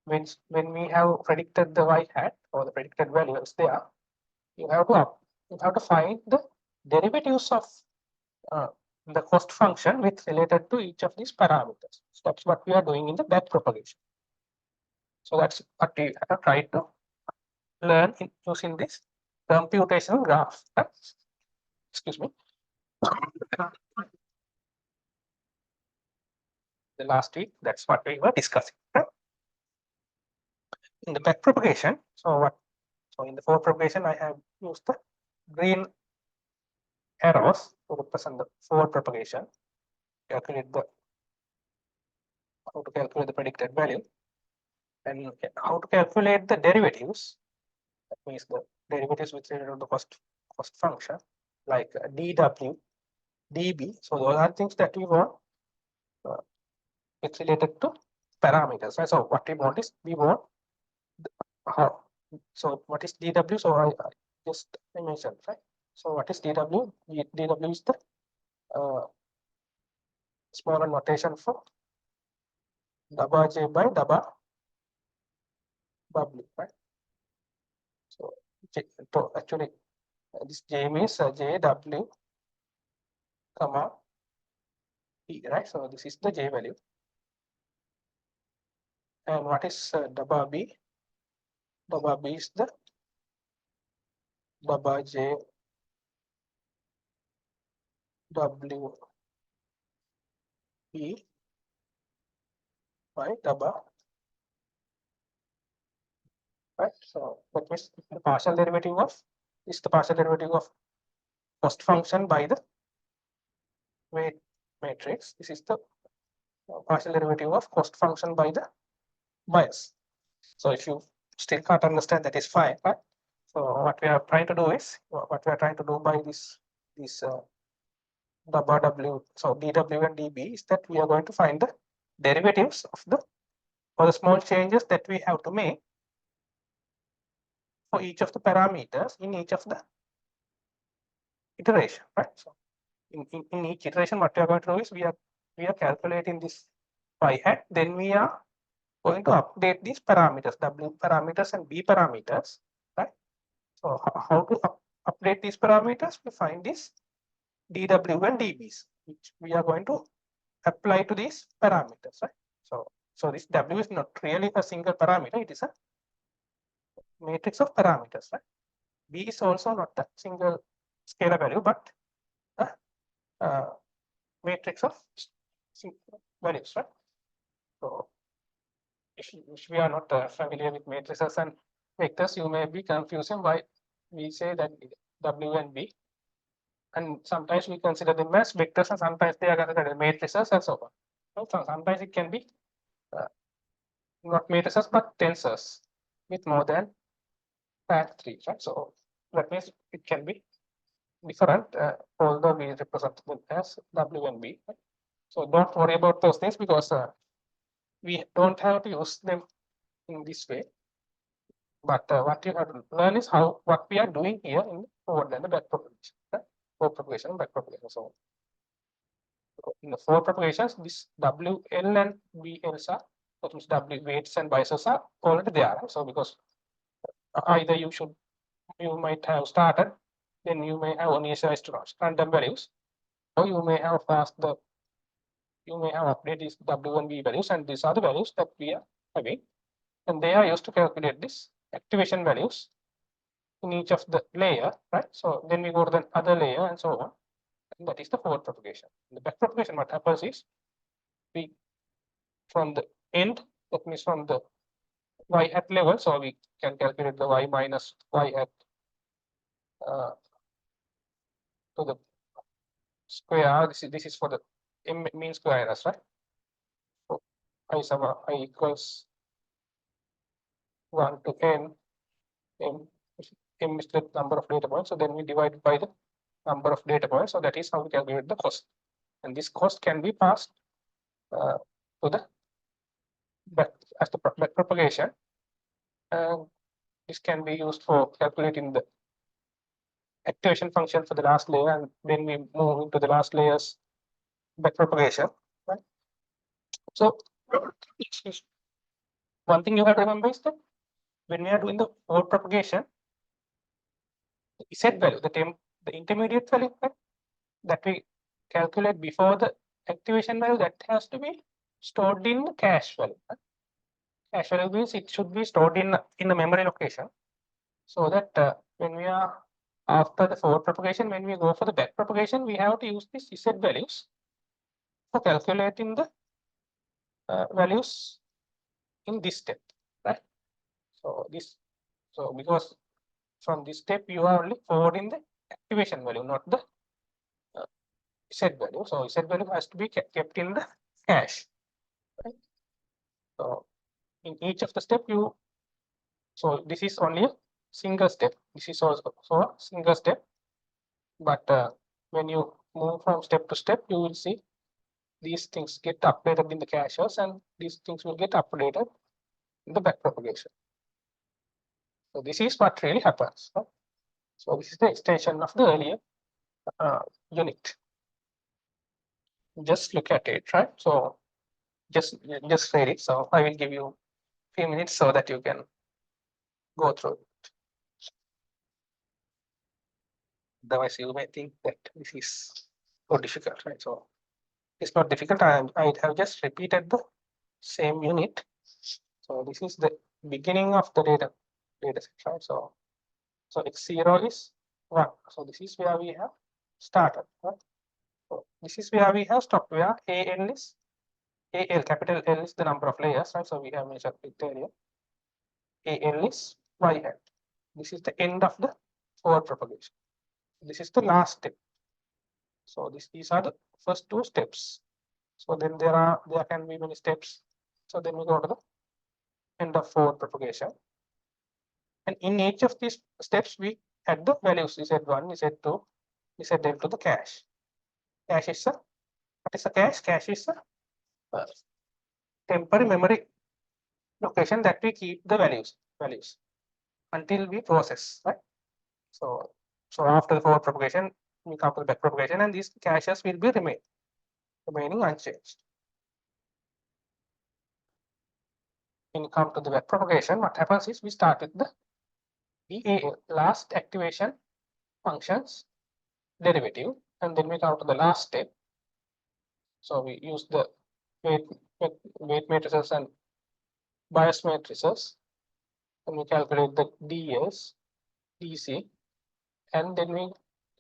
when we have predicted the Y hat or the predicted values there, you have to find the derivatives of the cost function with related to each of these parameters. So that's what we are doing in the back propagation. So that's what we have tried to learn in using this computational graph. Excuse me. The last week, that's what we were discussing. In the back propagation, so in the forward propagation, I have used the green arrows to represent the forward propagation, calculate the, how to calculate the predicted value, and how to calculate the derivatives. That means the derivatives with related to the cost function, like dw, db. So those are things that we want it's related to parameters. Right? So what we want is we want how. So what is dw? So I just mentioned, right? So what is dw? Dw is the smaller notation for daba j by daba w, right? So actually this j means jw comma p, right? So this is the j value. And what is daba b? Daba b is the daba j w p by daba, right? So that means the partial derivative of is the partial derivative of cost function by the weight matrix. This is the partial derivative of cost function by the bias. So if you still can't understand, that is fine, right? So what we are trying to do is, what we are trying to do by this w, so dw and db, is that we are going to find the derivatives of the, or the small changes that we have to make for each of the parameters in each of the iteration, right? So in each iteration, what we are going to do is we are calculating this y hat, then we are going to update these parameters, w parameters and b parameters, right? So how to update these parameters? We find this dw and db's, which we are going to apply to these parameters, right? So this w is not really a single parameter; it is a matrix of parameters, right? B is also not a single scalar value, but a matrix of values, right? So if we are not familiar with matrices and vectors, you may be confusing why we say that w and b And sometimes we consider them as vectors, and sometimes they are considered matrices and so on. So sometimes it can be not matrices but tensors with more than that 3, right? So that means it can be different, although we represent them as W and B. Right? So don't worry about those things because we don't have to use them in this way. But what you have to learn is how what we are doing here in forward and the back propagation, right? Forward propagation, back propagation. So in the forward propagations, this WL and BLs are, that means W weights and biases are already there. Right? So because either you might have started, then you may have initialized random values, or you may have updated these W and B values, and these are the values that we are having, and they are used to calculate this activation values in each of the layer, right? So then we go to the other layer and so on. And that is the forward propagation. In the back propagation, what happens is we from the end, that means from the y hat level, so we can calculate the y minus y hat to the square. This is for the mean square errors, right? So I sum I equals 1 to n, m is the number of data points. So then we divide by the number of data points. So that is how we calculate the cost. And this cost can be passed to the back as the back propagation. This can be used for calculating the activation function for the last layer, and then we move into the last layers back propagation. Right? So one thing you have to remember is that when we are doing the forward propagation, the Z value, the intermediate value, right, that we calculate before the activation value, that has to be stored in the cache value. Right? Cache value means it should be stored in the memory location, so that when we are after the forward propagation, when we go for the back propagation, we have to use these Z values for calculating the values in this step, right? So because from this step you are only forwarding the activation value, not the Z value. So Z value has to be kept in the cache. Right? So in each of the step so this is only a single step. This is also a single step. But when you move from step to step, you will see these things get updated in the caches, and these things will get updated in the back propagation. So this is what really happens. Right? So this is the extension of the earlier unit. Just look at it, right? So just read it. So I will give you a few minutes so that you can go through it. Otherwise, you may think that this is so difficult, right? So it's not difficult. I have just repeated the same unit. So this is the beginning of the data set, right? So x0 is 1. So this is where we have started, right? So this is where we have stopped, where AL is capital L is the number of layers, right? So we have measured it earlier. AL is y hat. This is the end of the forward propagation. This is the last step. So these are the first 2 steps. So then there can be many steps. So then we go to the end of forward propagation. And in each of these steps, we add the values Z1, Z2, Zl to the cache. Cache is what is a cache? Cache is a temporary memory location that we keep the values until we process, right? So after the forward propagation, we come to the back propagation, and these caches will be remaining unchanged. When you come to the back propagation, what happens is we start with the last activation functions derivative, and then we come to the last step. So we use the weight matrices and bias matrices, and we calculate the DS, DC, and then we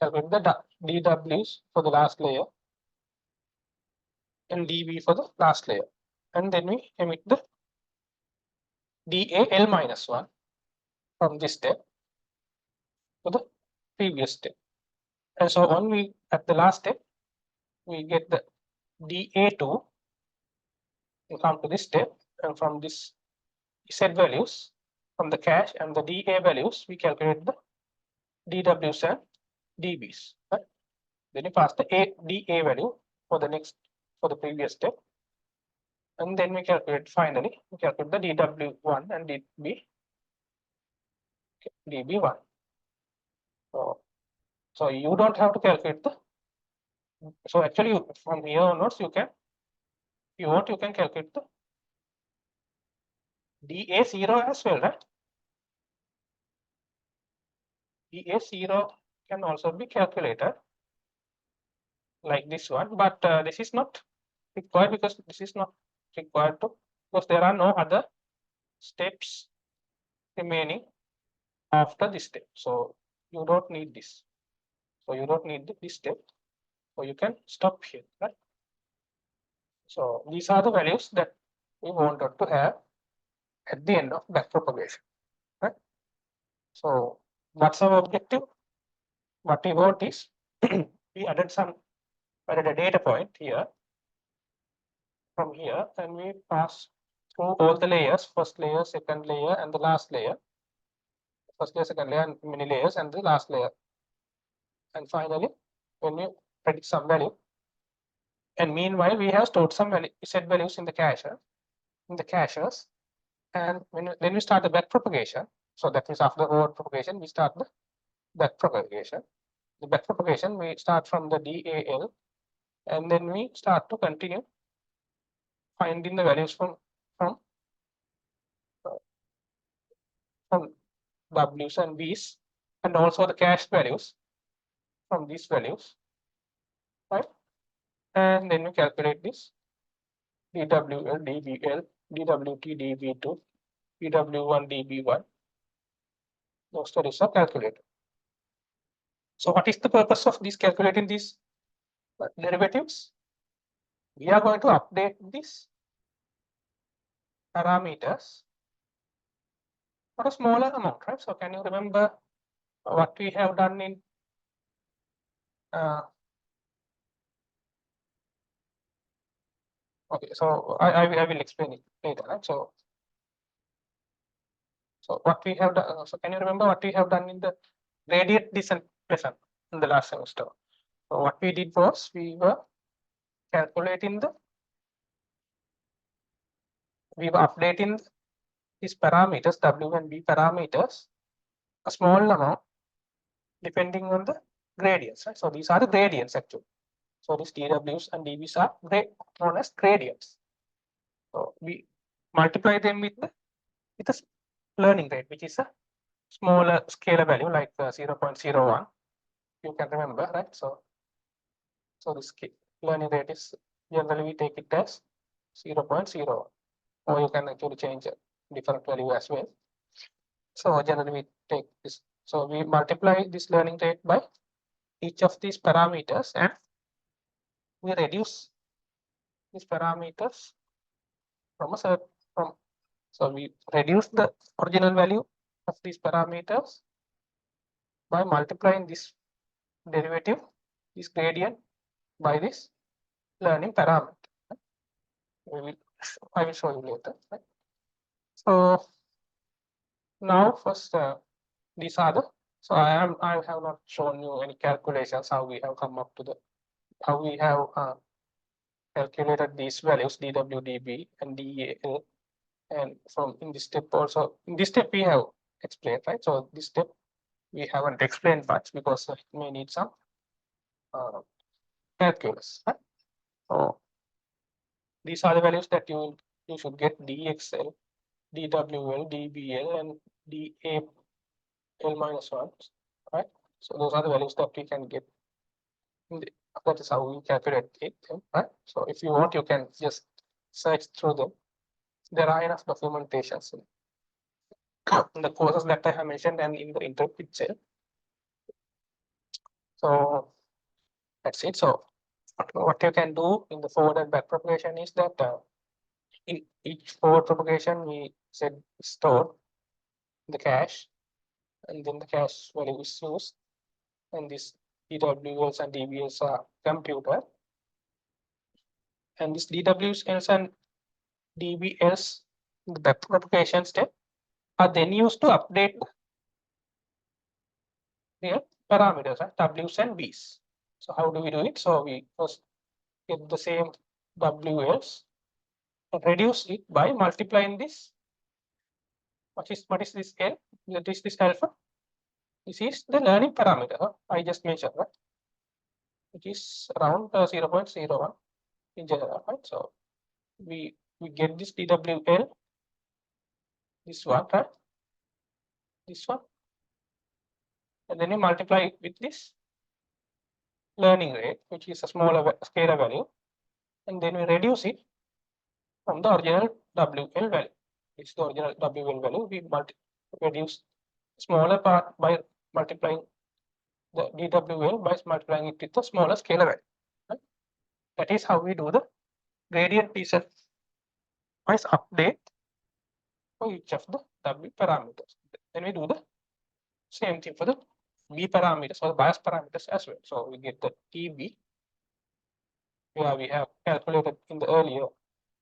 calculate the DWs for the last layer and DB for the last layer, and then we emit the DAL minus 1 from this step to the previous step, And so on, we at the last step, we get the DA2, we come to this step, and from this Z values, from the cache and the DA values, we calculate the DWs and DBs. Right? Then you pass the DA value for the previous step. And then we calculate finally, we calculate the DW1 and DB1. So you don't have to calculate so actually from here onwards you can, if you want, you can calculate the DA0 as well, right? DA0 can also be calculated like this one, but this is not required because because there are no other steps remaining after this step. So you don't need this. So you don't need this step. So you can stop here, right? So these are the values that we wanted to have at the end of backpropagation, right? So what's our objective? What we want is we added a data point here from here, and we pass through all the layers, first layer, second layer, and the last layer. First layer, second layer, and many layers, and the last layer. And finally, when you predict some value, and meanwhile we have stored some set values in the caches, and then we start the backpropagation. So that is after the forward propagation, we start the backpropagation. The backpropagation, we start from the DAL, and then we start to continue finding the values from W's and V's, and also the cache values from these values, right? And then we calculate this DWL, DBL, DWT, DB2, DW1, DB1. Those values are calculated. So what is the purpose of this calculating these derivatives? We are going to update these parameters for a smaller amount, right? So can you remember what we have done in okay, so I will explain it later, right? So what we have done, so can you remember what we have done in the gradient descent lesson in the last semester? So what we did was we were calculating we were updating these parameters, W and B parameters, a small amount depending on the gradients, right? So these are the gradients actually. So these DWs and DBs are known as gradients. So we multiply them with the learning rate, which is a smaller scalar value like 0.01. You can remember, right? So this learning rate is generally we take it as 0.01, or you can actually change a different value as well. So generally we take this. So we multiply this learning rate by each of these parameters, and we reduce these parameters from a certain so we reduce the original value of these parameters by multiplying this derivative, this gradient, by this learning parameter. I will show you later. Right? So now first these are the, so I have not shown you any calculations how we have come up to how we have calculated these values DW, DB, and DAL, and from in this step also, in this step we have explained, right? So this step we haven't explained much because it may need some calculus. Right? So these are the values that you should get: DXL, DWL, DBL, and DAL minus 1, right? So those are the values that we can get. That is how we calculate it, right? So if you want, you can just search through them. There are enough documentations in the courses that I have mentioned and in the internet itself. So that's it. So what you can do in the forward and back propagation is that in each forward propagation we said stored the cache, and then the cache value is used, and this DWLs and DBLs are computed. And this DWLs and DBLs, the backpropagation step, are then used to update their parameters, right? W's and B's. So how do we do it? So we first get the same WLs and reduce it by multiplying this. What is this L? That is this alpha. This is the learning parameter I just mentioned, right? Which is around 0.01 in general, right? So we get this DWL, this one, right? This one, and then we multiply it with this learning rate, which is a smaller scalar value, and then we reduce it from the original WL value. It's the original WL value. We reduce smaller part by multiplying the DWL by multiplying it with the smaller scalar value. Right? That is how we do the gradient descent wise update for each of the W parameters. Then we do the same thing for the B parameters or the bias parameters as well. So we get the TB, where we have calculated in the earlier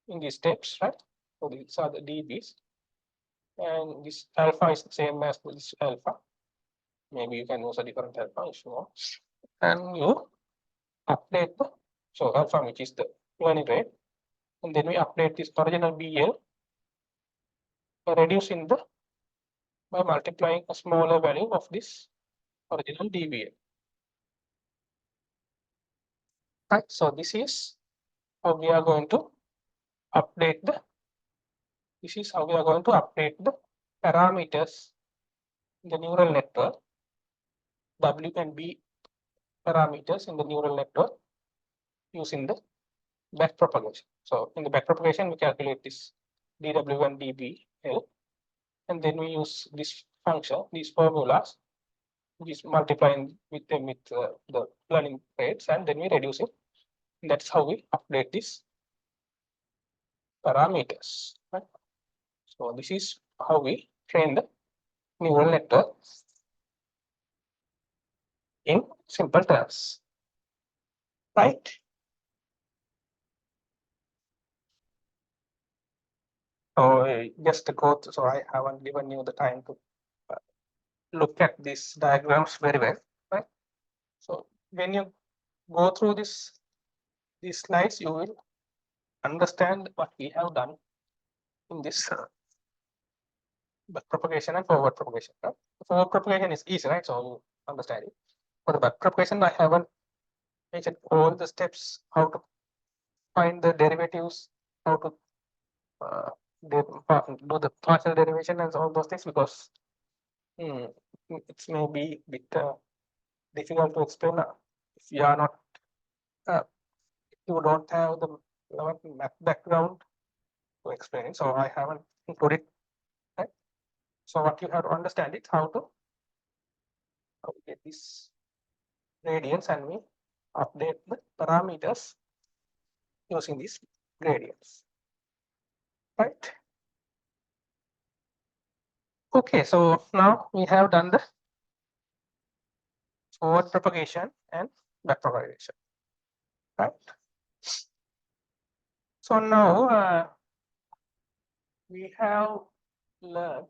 in these steps, right? So these are the DBs, and this alpha is the same as this alpha. Maybe you can use a different alpha if you want, and you update the alpha, which is the learning rate, and then we update this original BL by reducing the by multiplying a smaller value of this original DBL. Right, so this is how we are going to update the. This is how we are going to update the parameters in the neural network, W and B parameters in the neural network using the backpropagation. So in the backpropagation, we calculate this DW and DBL, and then we use this function, these formulas, which is multiplying with them with the learning rates, and then we reduce it. And that's how we update these parameters. Right? So this is how we train the neural network in simple terms. Right? So just to go through, so I haven't given you the time to look at these diagrams very well, right? So when you go through these slides, you will understand what we have done in this backpropagation and forward propagation. Right? Forward propagation is easy, right? So you understand it. For the backpropagation, I haven't mentioned all the steps, how to find the derivatives, how to do the partial derivation and all those things, because it's maybe a bit difficult to explain if you are not, if you don't have the math background to explain it. So I haven't included. Right? So what you have to understand is how to get these gradients, and we update the parameters using these gradients. Right? Okay, so now we have done the forward propagation and back propagation. Right? So now we have learned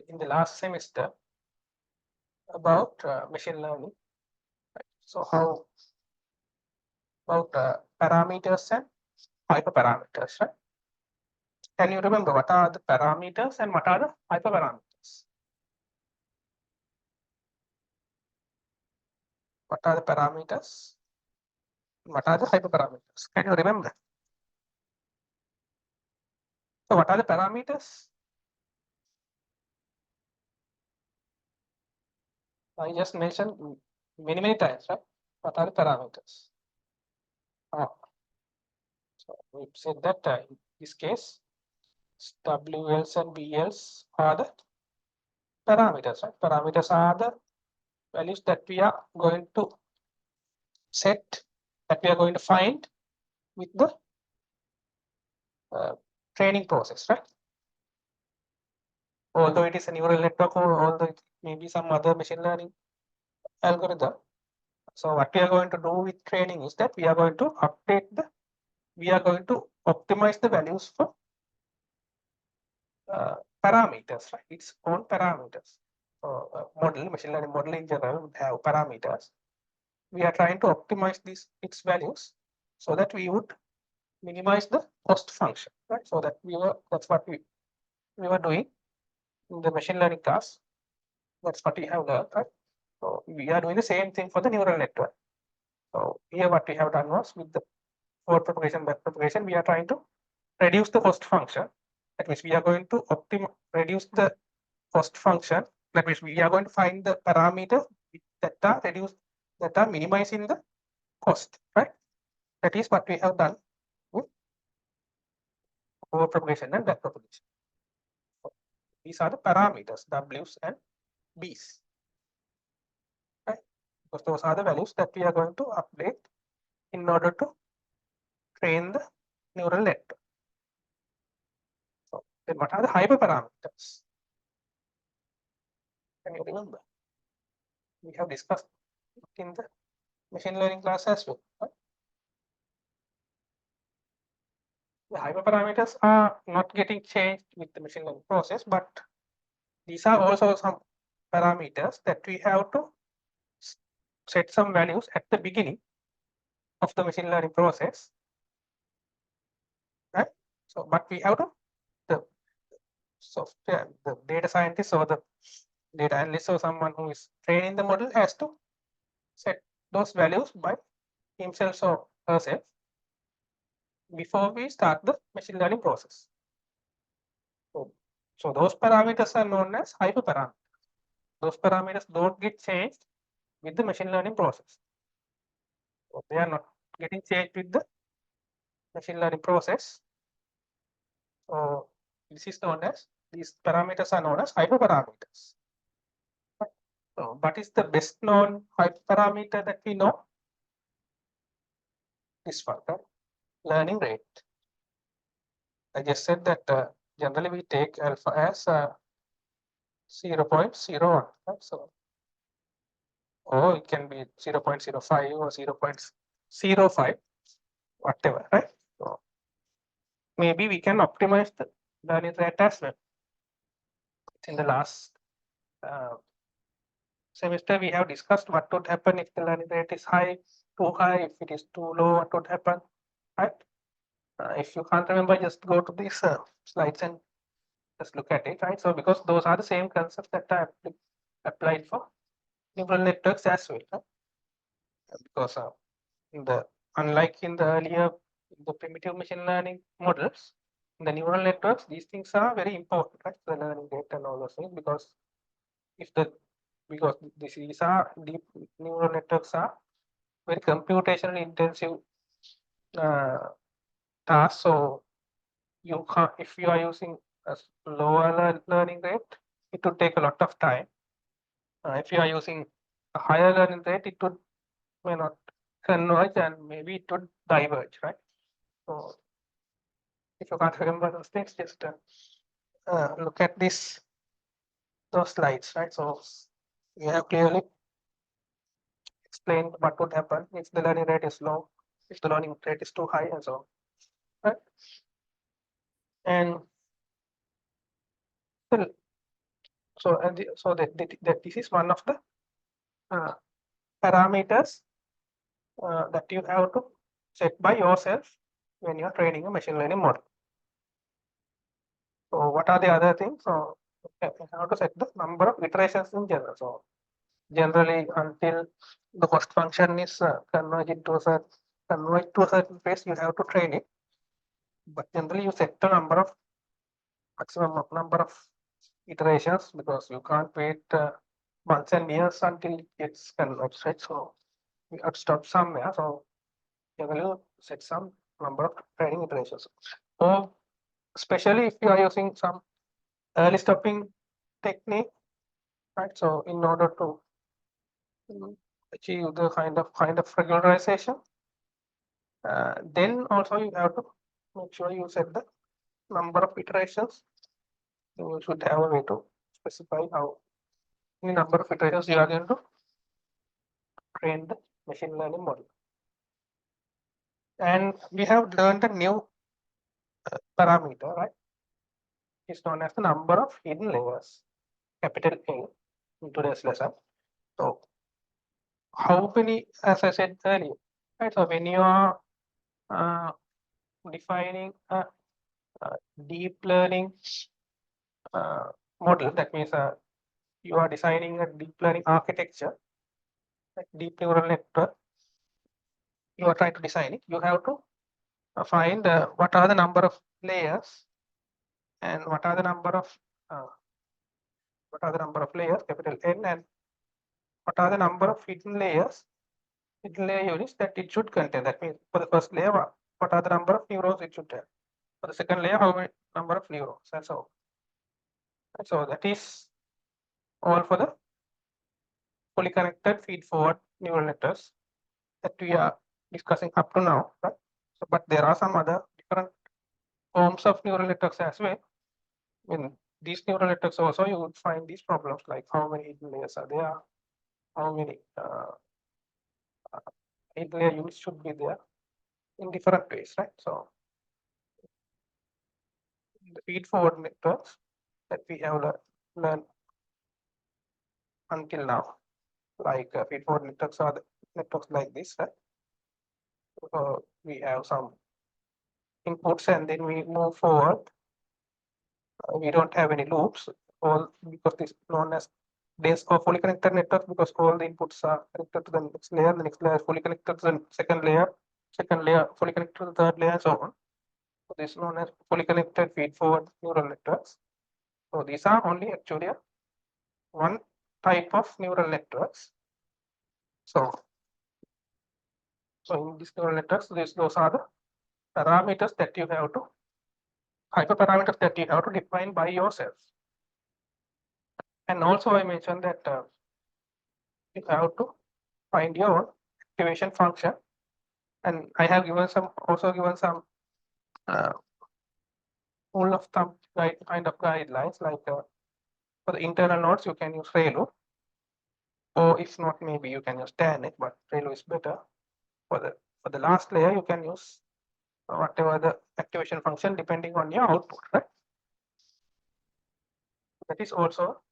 in the last semester about machine learning. Right? So how about parameters and hyperparameters, right? Can you remember what are the parameters and what are the hyperparameters? What are the parameters? What are the hyperparameters? Can you remember? So what are the parameters? I just mentioned many times, right? What are the parameters? So we said that in this case, WLs and BLs are the parameters, right? Parameters are the values that we are going to set, that we are going to find with the training process, right? Although it is a neural network, or although it may be some other machine learning algorithm, So what we are going to do with training is that we are going to we are going to optimize the values for parameters, right? Its own parameters. So machine learning model in general would have parameters. We are trying to optimize its values so that we would minimize the cost function, right? So that's what we were doing in the machine learning class. That's what we have learned, right? So we are doing the same thing for the neural network. So here what we have done was with the forward propagation, back propagation, we are trying to reduce the cost function. That means we are going to reduce the cost function. That means we are going to find the parameters that are reduced, that are minimizing the cost, right? That is what we have done with forward propagation and back propagation. So these are the parameters, W's and B's, right? Because those are the values that we are going to update in order to train the neural network. So then what are the hyperparameters? Can you remember? We have discussed in the machine learning class as well, right? The hyperparameters are not getting changed with the machine learning process, but these are also some parameters that we have to set some values at the beginning of the machine learning process, right? So, but we have to, the software, the data scientist or the data analyst or someone who is training the model has to set those values by himself or herself before we start the machine learning process. So those parameters are known as hyperparameters. Those parameters don't get changed with the machine learning process. So they are not getting changed with the machine learning process. So this is known as, these parameters are known as hyperparameters. So what is the best known hyperparameter that we know? This one, right? Learning rate. I just said that generally we take alpha as 0.01, right? So, or it can be 0.05 or 0.05, whatever, right? So maybe we can optimize the learning rate as well. In the last semester, we have discussed what would happen if the learning rate is high, too high, if it is too low, what would happen, right? If you can't remember, just go to these slides and just look at it, right? So because those are the same concepts that are applied for neural networks as well, right? Because unlike in the earlier, the primitive machine learning models, in the neural networks, these things are very important, right? The learning rate and all those things, because these are deep neural networks are very computationally intensive tasks. So you can't, if you are using a lower learning rate, it would take a lot of time. If you are using a higher learning rate, it may not converge and maybe it would diverge, right? So if you can't remember those things, just look at those slides, right? So you have clearly explained what would happen if the learning rate is low, if the learning rate is too high, and so on, right? And so that this is one of the parameters that you have to set by yourself when you are training a machine learning model. So what are the other things? So you have to set the number of iterations in general. So generally, until the cost function is converged to a certain phase, you have to train it. But generally, you set the maximum number of iterations, because you can't wait months and years until it gets converged, right? So you have to stop somewhere. So you will set some number of training iterations. Or especially if you are using some early stopping technique, right? So in order to achieve the kind of regularization, then also you have to make sure you set the number of iterations. You should have a way to specify how many number of iterations you are going to train the machine learning model. And we have learned a new parameter, right? It's known as the number of hidden layers, capital A, in today's lesson. So, how many, as I said earlier, right? So, when you are defining a deep learning model, that means you are designing a deep learning architecture, like deep neural network. You are trying to design it. You have to find what are the number of layers and what are the number of layers, capital N, and what are the number of hidden layers, hidden layer units that it should contain. That means for the first layer, what are the number of neurons it should have. For the second layer, how many number of neurons, and so on. And so that is all for the fully connected feed-forward neural networks that we are discussing up to now. Right? So, but there are some other different forms of neural networks as well. In these neural networks also, you would find these problems like how many hidden layers are there, how many hidden layer units should be there in different ways, right? So, the feed-forward networks that we have learned until now, like feed-forward networks are the networks like this, right? We have some inputs and then we move forward. We don't have any loops, all because this is known as dense or fully connected network, because all the inputs are connected to the next layer is fully connected to the second layer fully connected to the third layer, and so on. So this is known as fully connected feed-forward neural networks. So these are only actually one type of neural networks. So in these neural networks, those are the parameters that you have to, hyperparameters that you have to define by yourself. And also I mentioned that you have to find your own activation function. And I have given some, also given some rule of thumb kind of guidelines, like for the internal nodes, you can use ReLU, or if not, maybe you can use TANET, but ReLU is better. For the last layer, you can use whatever the activation function depending on your output, right? That is also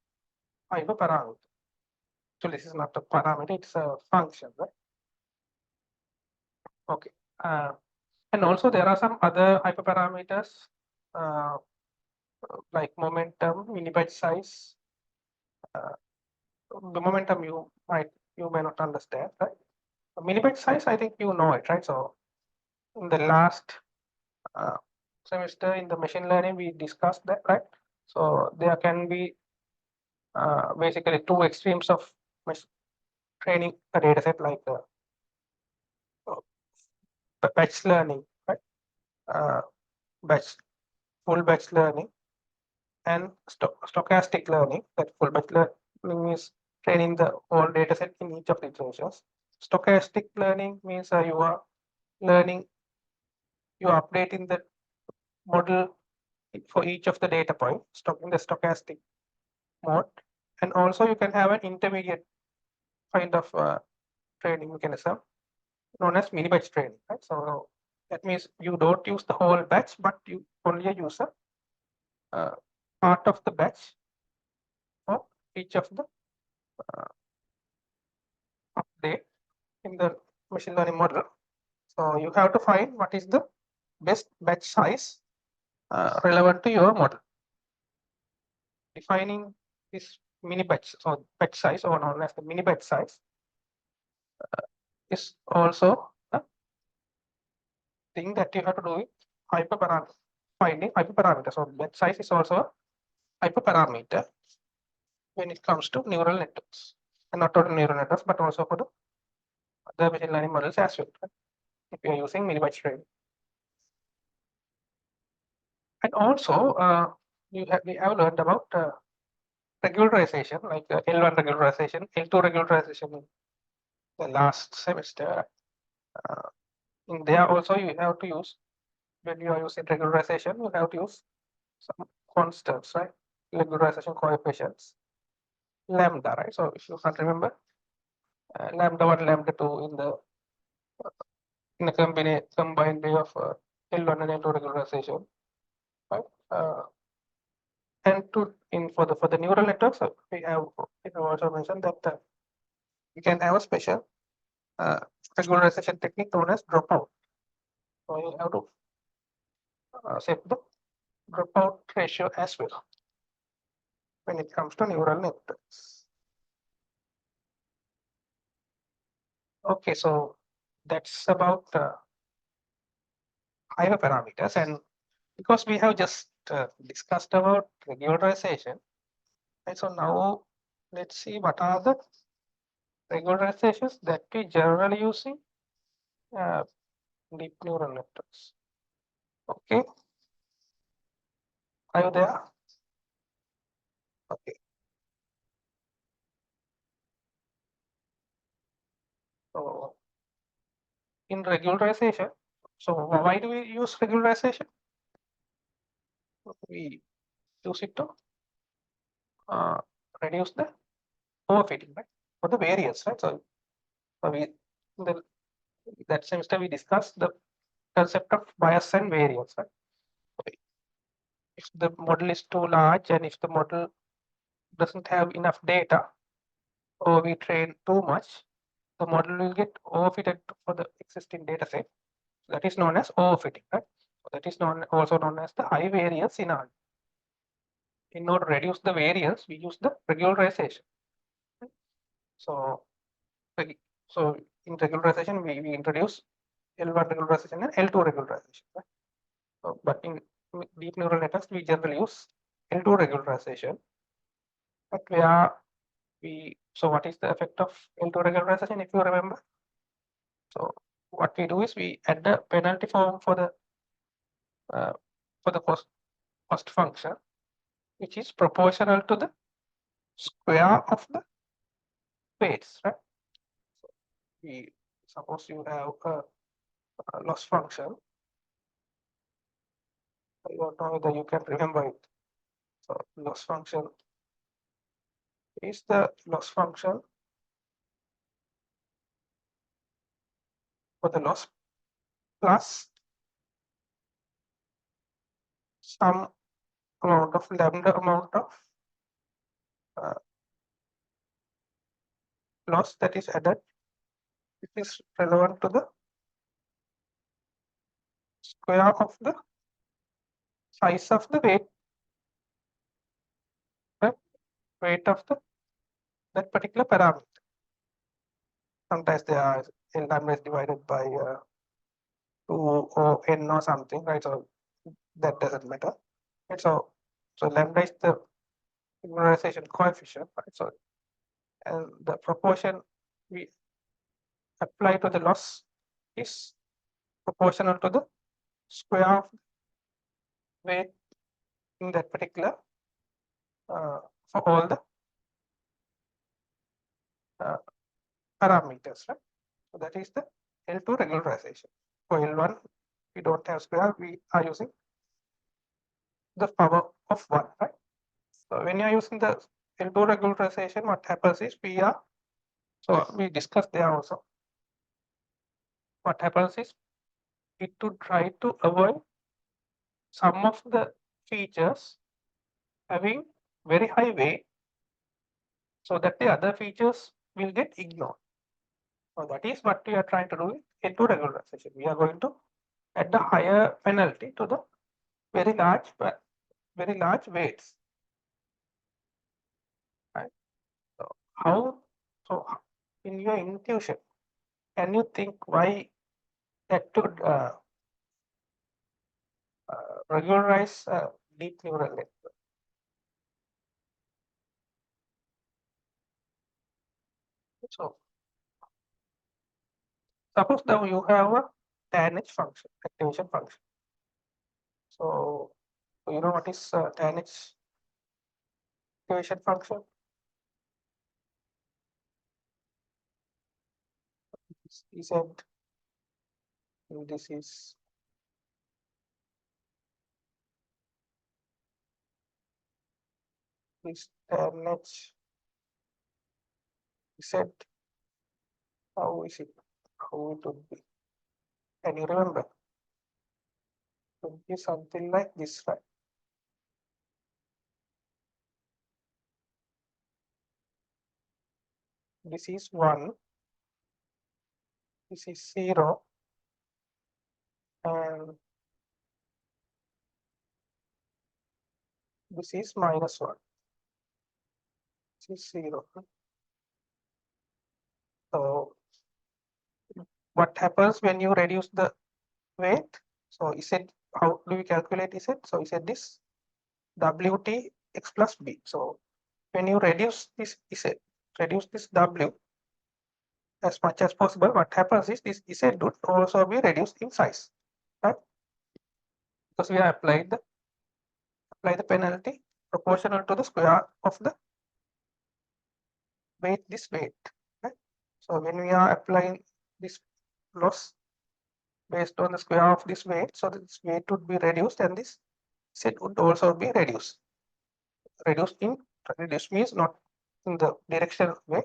hyperparameter. So this is not a parameter, it's a function, right? Okay. And also there are some other hyperparameters like momentum, minibyte size. The momentum you may not understand, right? Minibyte size, I think you know it, right? So in the last semester in the machine learning, we discussed that, right? So there can be basically two extremes of training a data set, like batch learning, right? Full batch learning and stochastic learning. That full batch learning is training the whole data set in each of the iterations. Stochastic learning means you are learning, you are updating the model for each of the data points in the stochastic mode. And also you can have an intermediate kind of training mechanism known as mini batch training, right? So that means you don't use the whole batch, but you only use a part of the batch for each of the update in the machine learning model. So you have to find what is the best batch size relevant to your model. Defining this mini batch, so batch size, or known as the mini batch size, is also a thing that you have to do with hyperparameter, finding hyperparameter. So batch size is also a hyperparameter when it comes to neural networks, and not only neural networks, but also for the machine learning models as well, right? If you are using mini batch training. And also, we have learned about regularization, like L1 regularization, L2 regularization in the last semester. In there also you have to use, when you are using regularization, you have to use some constants, right? Regularization coefficients, lambda, right? So if you can't remember, lambda 1, lambda 2 in a combined way of L1 and L2 regularization, right? And for the neural networks, we have also mentioned that we can have a special regularization technique known as dropout. So you have to set the dropout ratio as well when it comes to neural networks. Okay, so that's about higher parameters, and because we have just discussed about regularization, and so now let's see what are the regularizations that we generally use in deep neural networks. Okay, are you there? Okay. So in regularization, so why do we use regularization? We use it to reduce the overfitting, right? For the variance, right? So we in that semester we discussed the concept of bias and variance, right? Okay. If the model is too large and if the model doesn't have enough data or we train too much, the model will get overfitted for the existing data set. That is known as overfitting, right? That is also known as the high variance scenario. In order to reduce the variance, we use the regularization. So, so in regularization, we introduce L1 regularization and L2 regularization. Right? So, but in deep neural networks, we generally use L2 regularization. But so what is the effect of L2 regularization, if you remember? So what we do is we add the penalty form for the cost function, which is proportional to the square of the weights, right? So we suppose you have a loss function. I don't know whether you can remember it. So loss function is the loss function for the loss plus some amount of lambda amount of loss that is added, which is relevant to the square of the size of the weight, right? Weight of that particular parameter. Sometimes they are lambda is divided by 2 or n or something, right? So that doesn't matter. Right? So lambda is the regularization coefficient, right? So and the proportion we apply to the loss is proportional to the square of weight in that particular for all the parameters, right? So that is the L2 regularization. For L1, we don't have square, we are using the power of 1, right? So when you are using the L2 regularization, what happens is we discussed there also. What happens is it to try to avoid some of the features having very high weight so that the other features will get ignored. So that is what we are trying to do with L2 regularization. We are going to add a higher penalty to the very large weights. Right? So in your intuition, can you think why that should regularize deep neural network? So suppose now you have a tanh function, activation function. So you know what is tanh activation function? He said this is this tanh. He said How is it? How it would be? Can you remember? It would be something like this, right? This is 1, this is 0, and this is -1. This is 0. So what happens when you reduce the weight? So is it, how do we calculate is it? So is it this WT x plus B. So when you reduce this Z, reduce this W as much as possible, what happens is this Z would also be reduced in size, right? Because we have applied apply the penalty proportional to the square of the weight, this weight, right? So when we are applying this loss based on the square of this weight, so this weight would be reduced and this Z would also be reduced. Reduced means not in the directional way,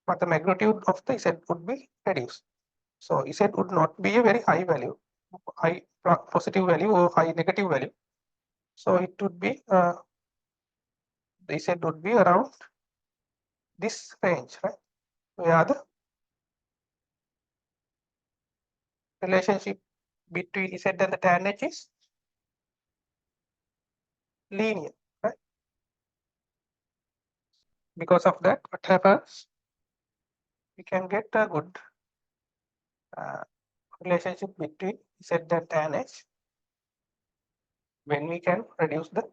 but the magnitude of the Z would be reduced. So Z would not be a very high value, high positive value or high negative value. So it would be the Z would be around this range, right? Where the relationship between Z and the tan H is linear, right? Because of that, what happens? We can get a good relationship between Z and tan H when we can reduce the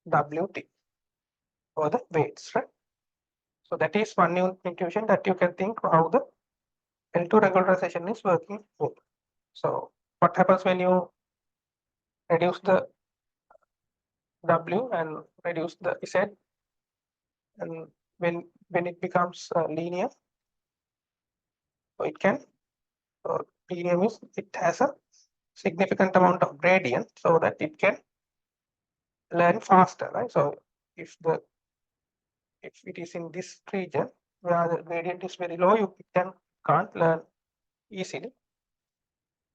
WT or the weights, right? So that is one new intuition that you can think how the L2 regularization is working with. So what happens when you reduce the W and reduce the Z, and when it becomes linear, so it can linear means it has a significant amount of gradient so that it can learn faster, right? So if it is in this region where the gradient is very low, you can't learn easily,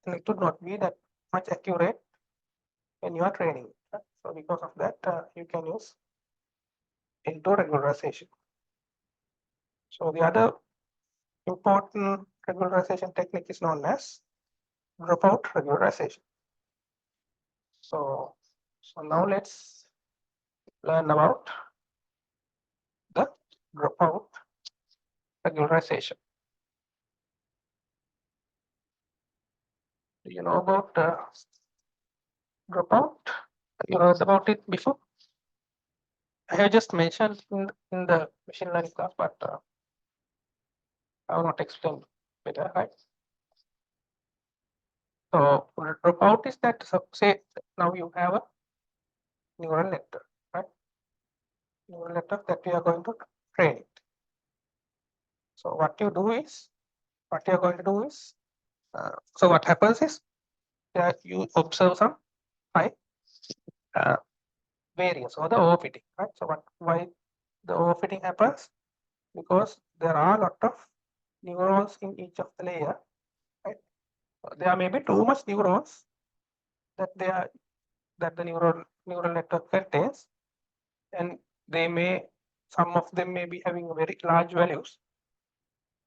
and it would not be that much accurate when you are training. Right? So because of that, you can use L2 regularization. So the other important regularization technique is known as dropout regularization. So now let's learn about the dropout regularization. Do you know about dropout? You heard about it before? I have just mentioned in the machine learning class, but I will not explain better, right? So dropout is that, so say now you have a neural network, right? Neural network that we are going to train it. So what you are going to do is, so what happens is that you observe some high variance or the overfitting, right? So why the overfitting happens? Because there are a lot of neurons in each of the layer, right? There may be too much neurons that the neural network contains, and some of them may be having very large values,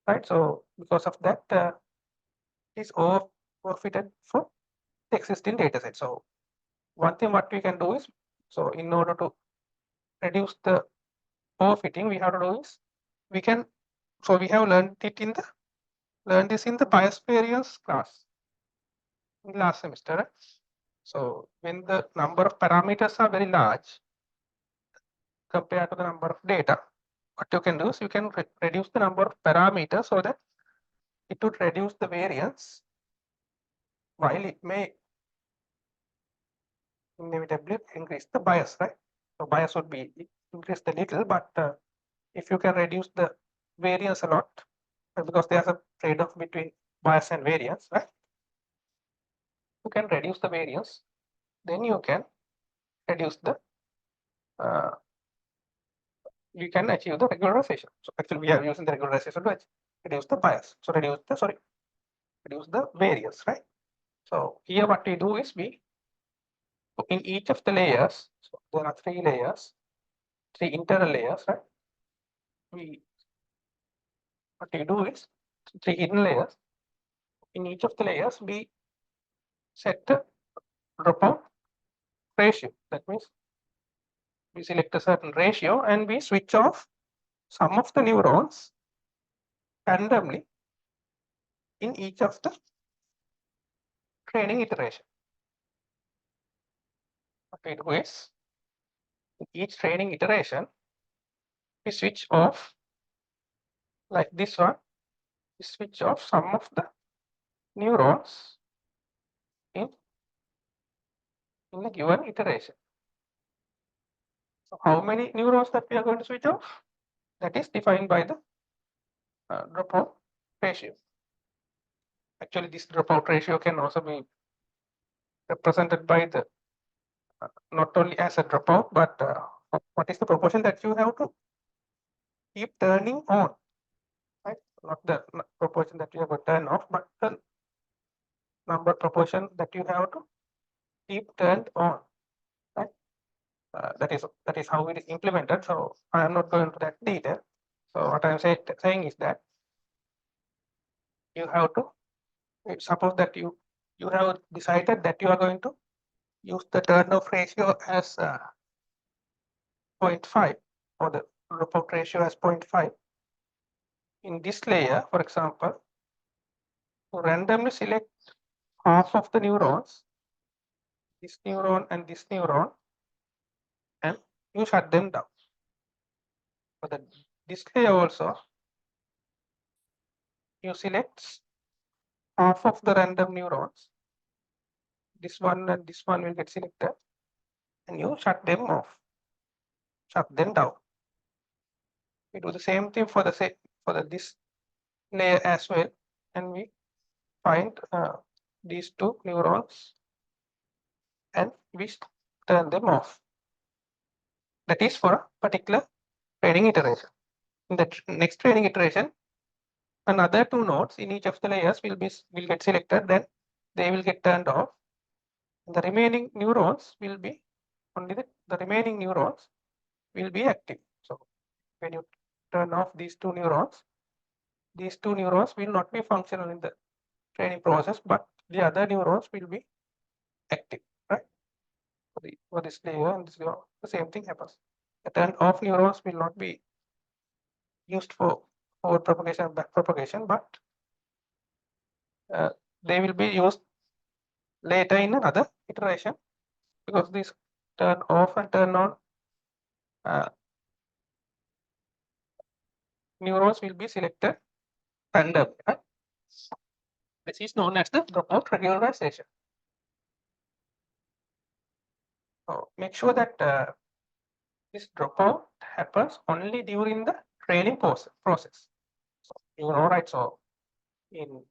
right? So because of that, is overfitted for the existing data set. So one thing what we can do is, so in order to reduce the overfitting, we have to do is we have learned this in the bias variance class in last semester. Right? So when the number of parameters are very large compared to the number of data, what you can do is you can reduce the number of parameters so that it would reduce the variance, while it may inevitably increase the bias, right? So bias would be increased a little, but if you can reduce the variance a lot, because there's a trade-off between bias and variance, right? You can reduce the variance, then you can reduce the we can achieve the regularization. So actually we are using the regularization to reduce the bias. So reduce the variance, right? So here what we do is we, in each of the layers, so there are 3 layers, 3 internal layers, right? What we do is 3 hidden layers. In each of the layers, we set the dropout ratio. That means we select a certain ratio and we switch off some of the neurons randomly in each of the training iteration. What we do is, in each training iteration, we switch off, like this one, we switch off some of the neurons in a given iteration. So how many neurons that we are going to switch off? That is defined by the dropout ratio. Actually, this dropout ratio can also be represented by the not only as a dropout, but what is the proportion that you have to keep turning on, right? Not the proportion that you have to turn off, but the number proportion that you have to keep turned on, right? That is how it is implemented. So I am not going into that detail. So what I am saying is that you have to suppose that you have decided that you are going to use the turn off ratio as 0.5 or the dropout ratio as 0.5. In this layer, for example, to randomly select half of the neurons, this neuron and this neuron, and you shut them down. For the display also, you select half of the random neurons. This one and this one will get selected, and you shut them off, shut them down. We do the same thing for this layer as well, and we find these 2 neurons and we turn them off. That is for a particular training iteration. In the next training iteration, another 2 nodes in each of the layers will get selected, then they will get turned off. The remaining neurons will be the remaining neurons will be active. So when you turn off these 2 neurons will not be functional in the training process, but the other neurons will be active, right? For this layer and this layer, the same thing happens. The turned off neurons will not be used for forward propagation and back propagation, but they will be used later in another iteration, because this turn off and turn on neurons will be selected randomly. Right? This is known as the dropout regularization. So make sure that this dropout happens only during the training process. So, you know, right? So in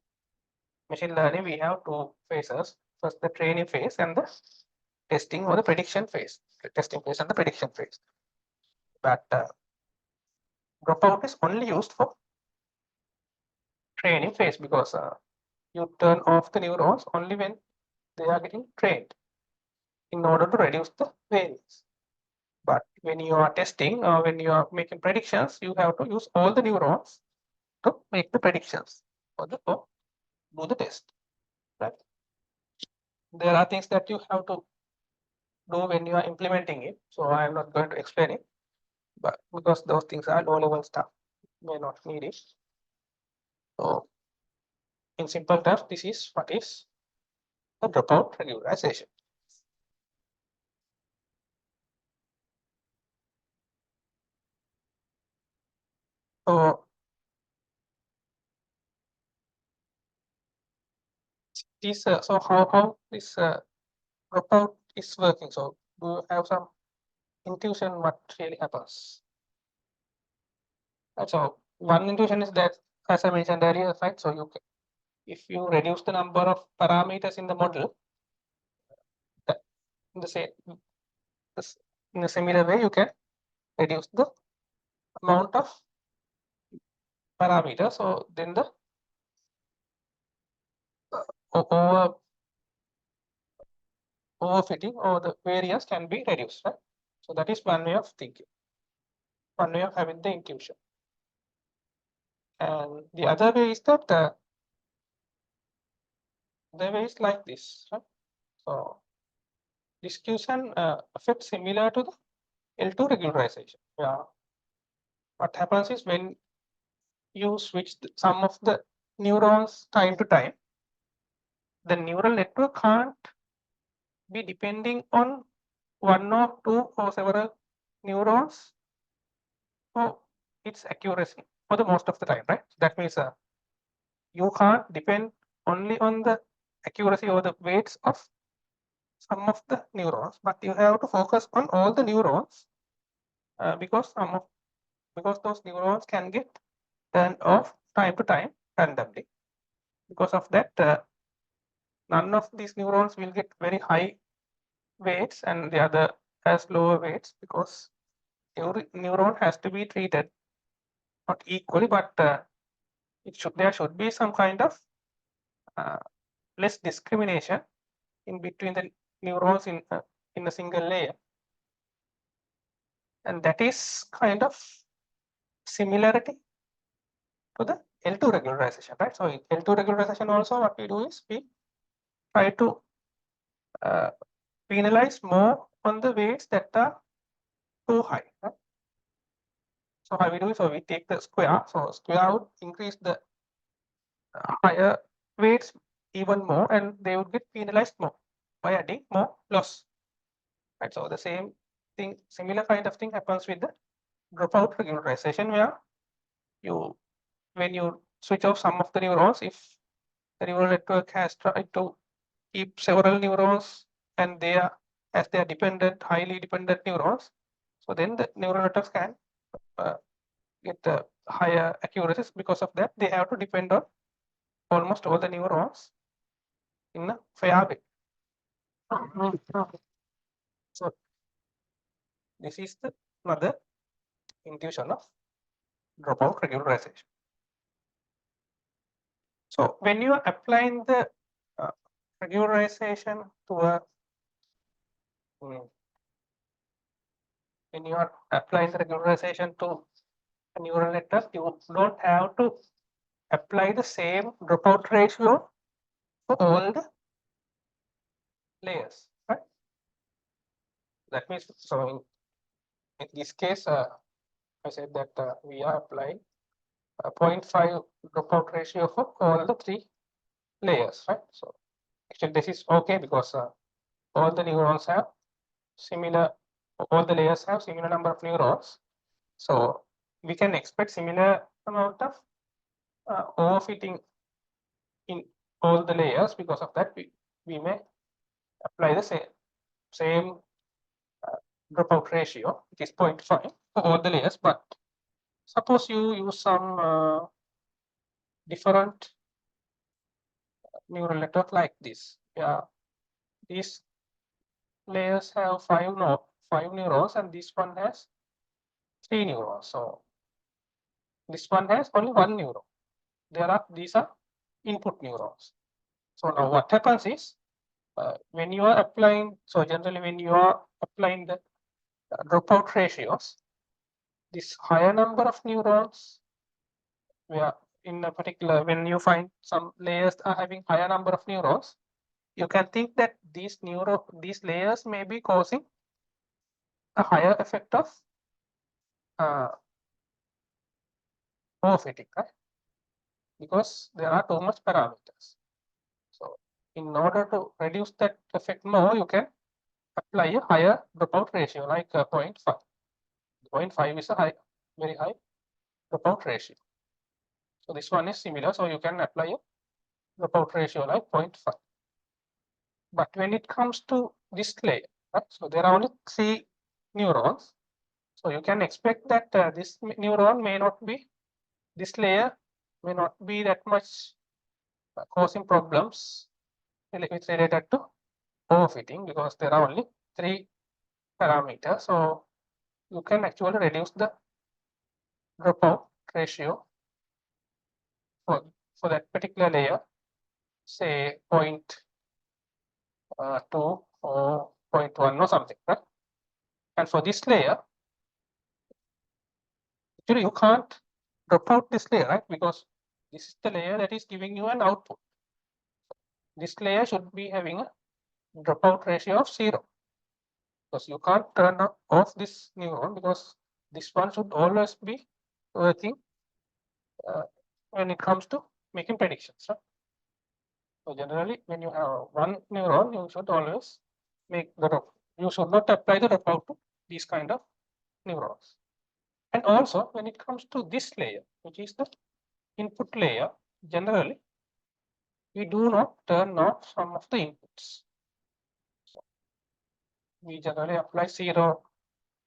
machine learning, we have 2 phases. First, the training phase and the testing or the prediction phase. The testing phase and the prediction phase. But dropout is only used for training phase, because you turn off the neurons only when they are getting trained in order to reduce the variance. But when you are testing or when you are making predictions, you have to use all the neurons to make the predictions or do the test. Right? There are things that you have to do when you are implementing it. So I am not going to explain it, but because those things are low level stuff, may not need it. So in simple terms, this is what is the dropout regularization. So this so how this dropout is working. So do you have some intuition what really happens? So one intuition is that, as I mentioned earlier, right? So if you reduce the number of parameters in the model, in the same in a similar way, you can reduce the amount of parameters. So then the overfitting or the variance can be reduced, right? So that is one way of thinking, one way of having the intuition. And the other way is that the way is like this, right? So distribution effect similar to the L2 regularization. Yeah. What happens is when you switch some of the neurons time to time, the neural network can't be depending on one or two or several neurons for its accuracy for the most of the time, right? That means you can't depend only on the accuracy or the weights of some of the neurons, but you have to focus on all the neurons because those neurons can get turned off time to time randomly. Because of that, none of these neurons will get very high weights and the other has lower weights, because every neuron has to be treated not equally, but there should be some kind of less discrimination in between the neurons in a single layer, and that is kind of similarity to the L2 regularization, right? So in L2 regularization also what we do is we try to penalize more on the weights that are too high, right? So how we do it? So we take the square, so square would increase the higher weights even more, and they would get penalized more by adding more loss, right? So the same thing, similar kind of thing happens with the dropout regularization, where you, when you switch off some of the neurons, if the neural network has tried to keep several neurons and they are as they are dependent, highly dependent neurons, so then the neural networks can get higher accuracies. Because of that, they have to depend on almost all the neurons in a fair way. So this is the another intuition of dropout regularization. So when you are applying the regularization to a when you are applying the regularization to a neural network, you don't have to apply the same dropout ratio for all the layers, right? That means, so in this case, I said that we are applying a 0.5 dropout ratio for all the three layers, right? So actually this is okay because all the neurons have similar, all the layers have similar number of neurons. So we can expect similar amount of overfitting in all the layers. Because of that, we may apply the same dropout ratio, which is 0.5 for all the layers. But suppose you use some different neural network like this. Yeah, these layers have five neurons, and this one has 3 neurons. So this one has only 1 neuron. These are input neurons. So now what happens is when you are applying, so generally when you are applying the dropout ratios, this higher number of neurons, where in a particular, when you find some layers are having higher number of neurons, you can think that these layers may be causing a higher effect of overfitting, right? Because there are too much parameters. So in order to reduce that effect more, you can apply a higher dropout ratio like 0.5. 0.5 is a very high dropout ratio. So this one is similar. So you can apply a dropout ratio like 0.5. But when it comes to this layer, right, so there are only 3 neurons. So you can expect that this neuron may not be, this layer may not be that much causing problems which related to overfitting, because there are only 3 parameters. So you can actually reduce the dropout ratio for that particular layer, say 0.2 or 0.1 or something, right? And for this layer, actually you can't drop out this layer, right? Because this is the layer that is giving you an output. This layer should be having a dropout ratio of 0, because you can't turn off this neuron, because this one should always be working when it comes to making predictions, right? So generally, when you have one neuron, you should always make the drop. You should not apply the dropout to these kind of neurons. And also, when it comes to this layer, which is the input layer, generally, we do not turn off some of the inputs. So we generally apply 0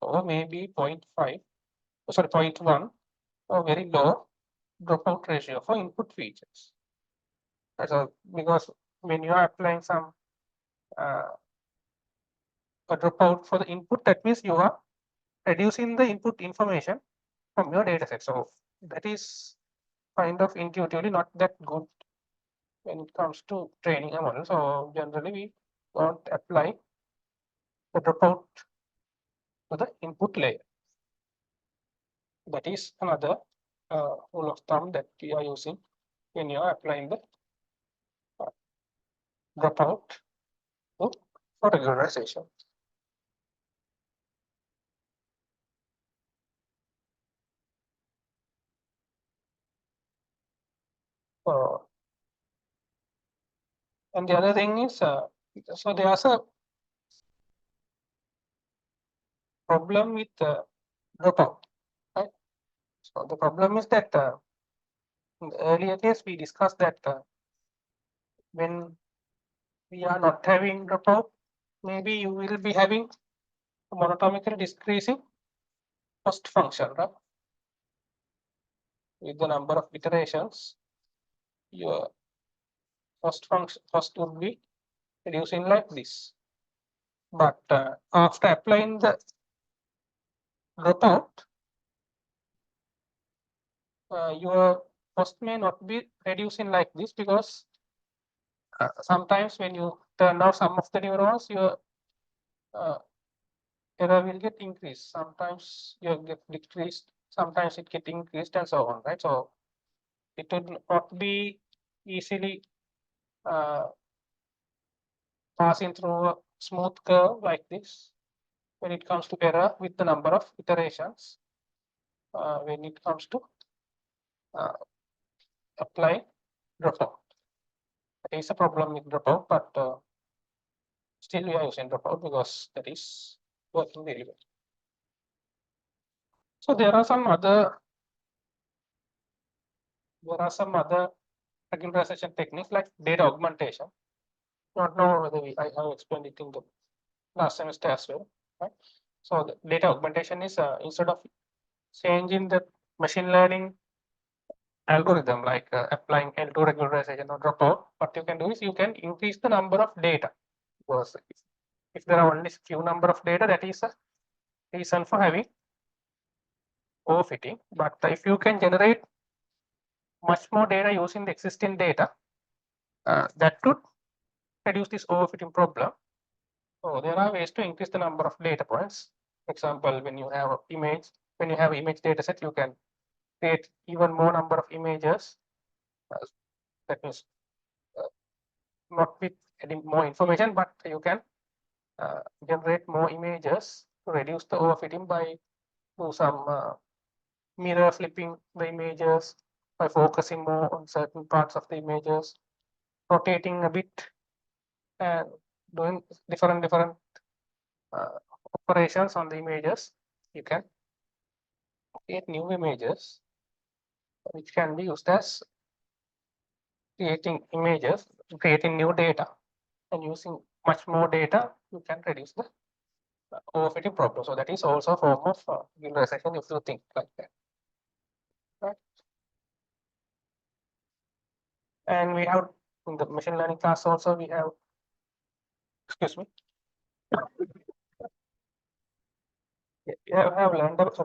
or maybe 0.5, sorry, 0.1 or very low dropout ratio for input features. So because when you are applying some a dropout for the input, that means you are reducing the input information from your data set. So that is kind of intuitively not that good when it comes to training a model. So generally we don't apply the dropout to the input layer. That is another rule of thumb that we are using when you are applying the dropout to for regularization. And the other thing is, so there's a problem with dropout, right? So the problem is that in the earlier case we discussed that when we are not having dropout, maybe you will be having a monotonically decreasing first function, right? With the number of iterations, your first would be reducing like this. But after applying the dropout, your first may not be reducing like this, because sometimes when you turn off some of the neurons, your error will get increased. Sometimes you get decreased, sometimes it get increased, and so on, right? So it would not be easily passing through a smooth curve like this when it comes to error with the number of iterations. When it comes to apply dropout, there is a problem with dropout, but still we are using dropout because that is working really well. So there are some other regularization techniques like data augmentation. Not know whether I have explained it in the last semester as well, right? So the data augmentation is instead of changing the machine learning algorithm, like applying L2 regularization or dropout, what you can do is you can increase the number of data. Because if there are only few number of data, that is a reason for having overfitting. But if you can generate much more data using the existing data, that could reduce this overfitting problem. So there are ways to increase the number of data points. For example, when you have image data set, you can create even more number of images. That means not with adding more information, but you can generate more images to reduce the overfitting by do some mirror flipping the images, by focusing more on certain parts of the images, rotating a bit, and doing different operations on the images. You can create new images which can be used as creating new data, and using much more data, you can reduce the overfitting problem. So that is also a form of regularization if you think like that. Right? And we have in the machine learning class also we have, excuse me, we have learned about,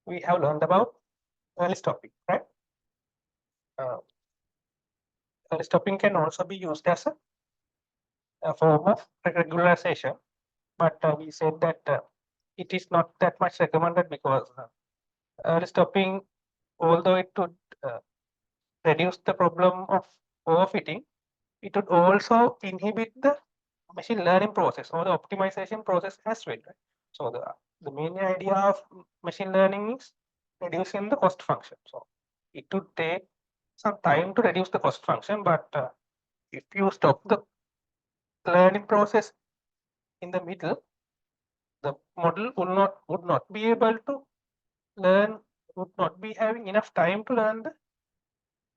we have learned about early stopping, right? Early stopping can also be used as a form of regularization, but we said that it is not that much recommended because early stopping, although it would reduce the problem of overfitting, it would also inhibit the machine learning process or the optimization process as well. Right? So the main idea of machine learning is reducing the cost function. So it would take some time to reduce the cost function, but if you stop the learning process in the middle, the model would not be able to learn, would not be having enough time to learn the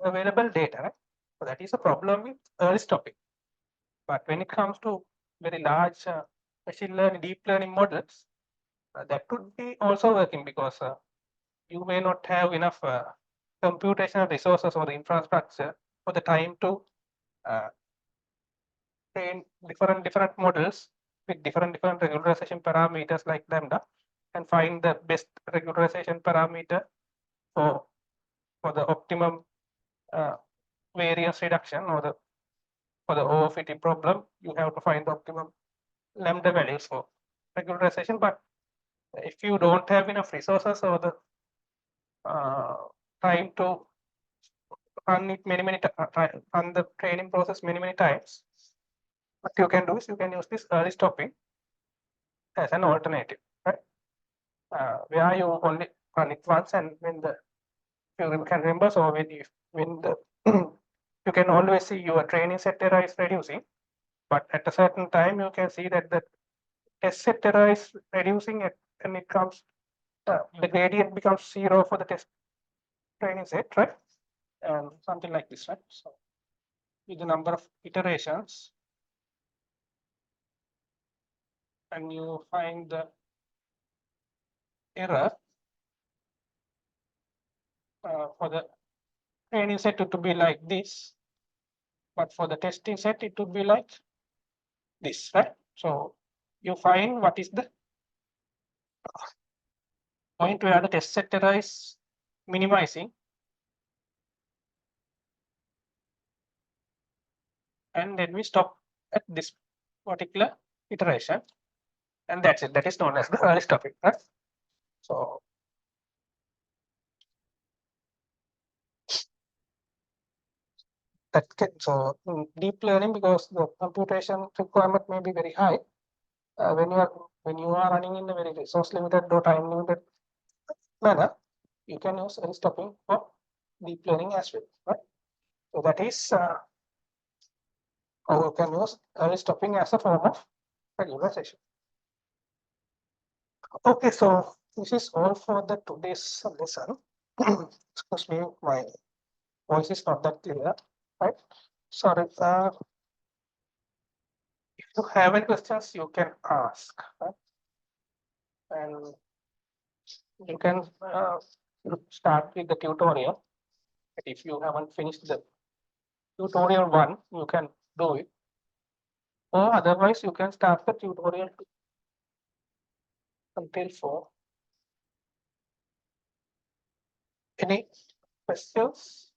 available data. Right? So that is a problem with early stopping. But when it comes to very large machine learning, deep learning models, that could be also working because you may not have enough computational resources or the infrastructure for the time to train different models with different regularization parameters like lambda and find the best regularization parameter for the optimum variance reduction or the for the overfitting problem. You have to find the optimum lambda values for regularization, but if you don't have enough resources or the time to run it run the training process many times, what you can do is you can use this early stopping as an alternative, right? Where you only run it once, and when the you can remember, so when the you can always see your training set error is reducing, but at a certain time you can see that the test set error is reducing and it comes the gradient becomes 0 for the test training set, right? And something like this, right? So with the number of iterations, and you find the error for the training set it would be like this, but for the testing set it would be like this, right? So you find what is the point where the test set error is minimizing, and then we stop at this particular iteration, and that's it. That is known as the early stopping, right? So that can, so in deep learning, because the computation requirement may be very high, when you are running in a very resource limited or time limited manner, you can use early stopping for deep learning as well, right? So that is or you can use early stopping as a form of regularization. Okay, so this is all for the today's lesson. Excuse me, my voice is not that clear, right? Sorry. If you have any questions, you can ask, right? And you can start with the tutorial. If you haven't finished the tutorial 1, you can do it. Or otherwise, you can start the tutorial until 4. Any questions?